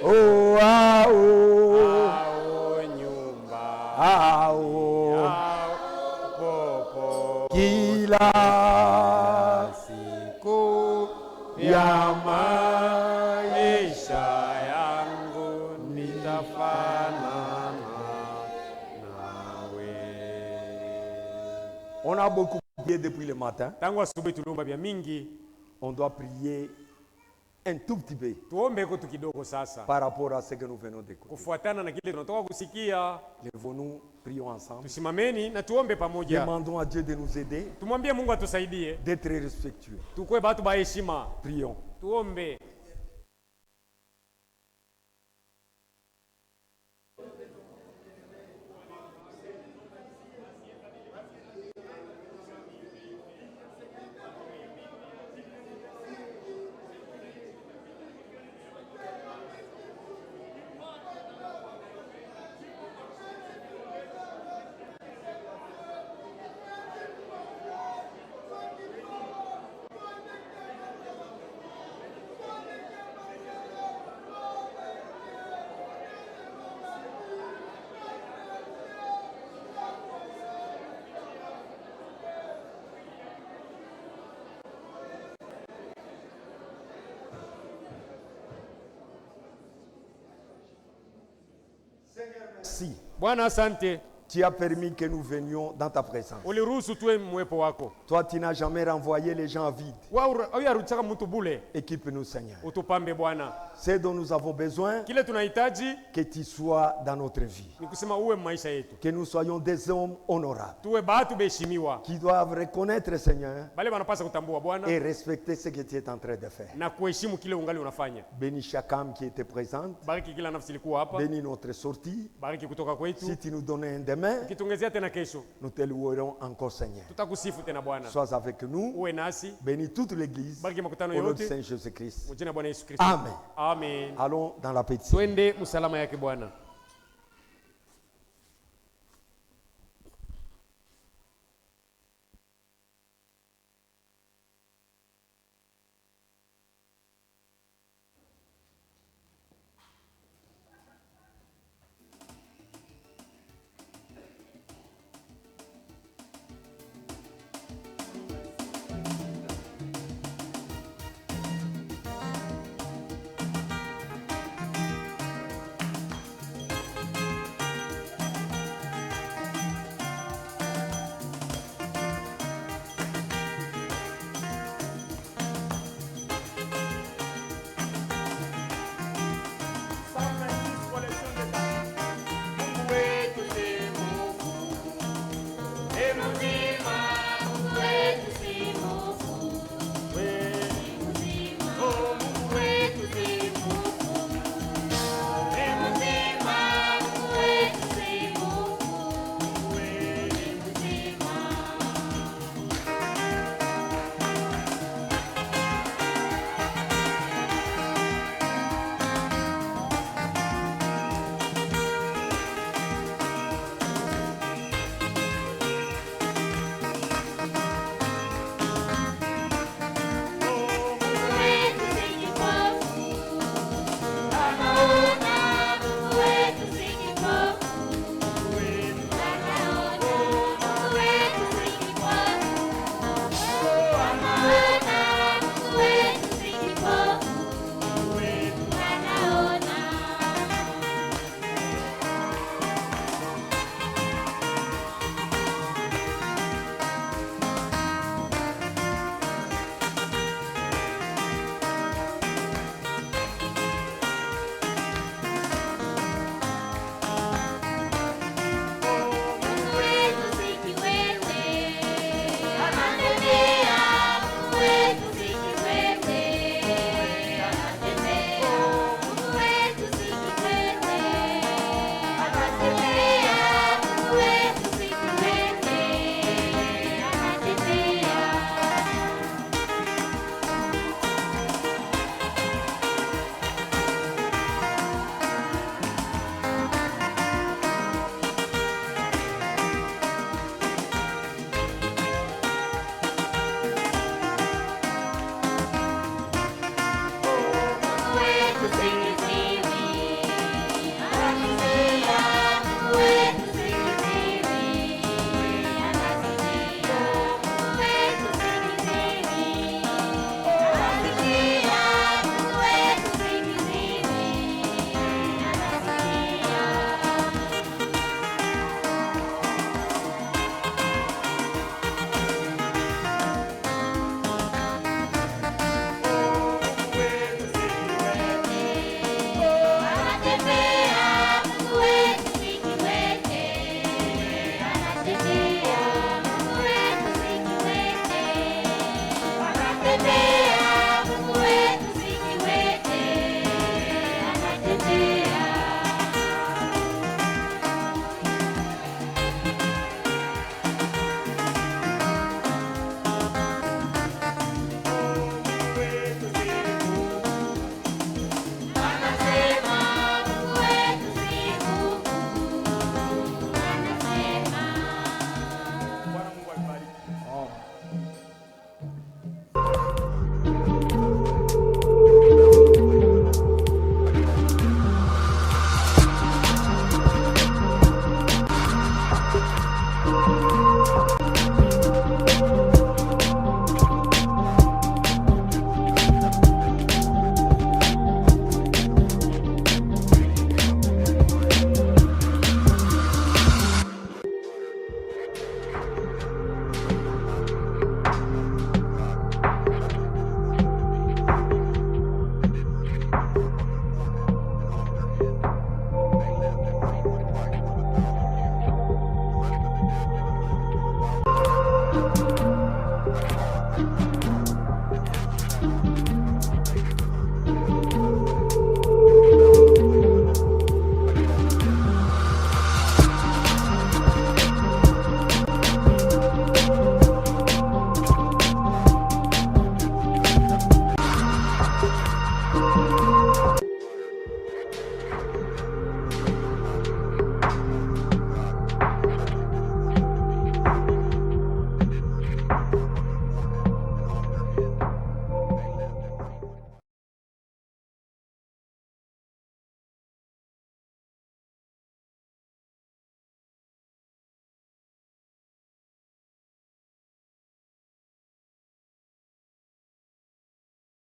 oh, ah, oh. Ah, oh. Kila siku ya maisha yangu nitafanana nawe. On a beaucoup prié depuis le matin. Tangu asubuhi tuliomba vya mingi, On doit prier un tout petit peu tuombe kitu kidogo sasa, par rapport à ce que nous venons d'écouter. kufuatana na kile tunatoka kusikia. Lèvons-nous, prions ensemble. Tusimameni na tuombe pamoja, Demandons à Dieu de nous aider, tumwambie Mungu atusaidie d'être respectueux. tukue batu ba heshima. Prions. Tuombe. Si Bwana asante Tu as permis que nous venions dans ta présence. Uliruhusu tuwe mwepo wako. Toi, tu n'as jamais renvoyé les gens vides. Uyarudisha mtu bule. Équipe-nous, Seigneur. Utupambe Bwana. C'est dont nous avons besoin, Kile tunahitaji que tu sois dans notre vie. ni kusema uwe maisha yetu. Que nous soyons des hommes honorables. Tuwe batu beheshimiwa. Qui doivent reconnaître, Seigneur, Bale banapasa kutambua Bwana et respecter ce que tu es en train de faire. na kuheshimu kile ungali unafanya. Bénis chaque âme qui était présente. Bariki kila nafsi ilikuwa hapa. Bénis notre sortie. Bariki kutoka kwetu. Si tu nous donnais un demain, Kitungezea tena kesho. nous te louerons encore, Seigneur. Tutakusifu tena Bwana. Sois avec nous. Uwe nasi. Bénis toute l'Église. Bariki makutano Au nom de yote. Saint Jésus-Christ. Mjina Bwana Yesu Kristo. Amen. Amen. Allons dans la petite. Twende msalama yake Bwana.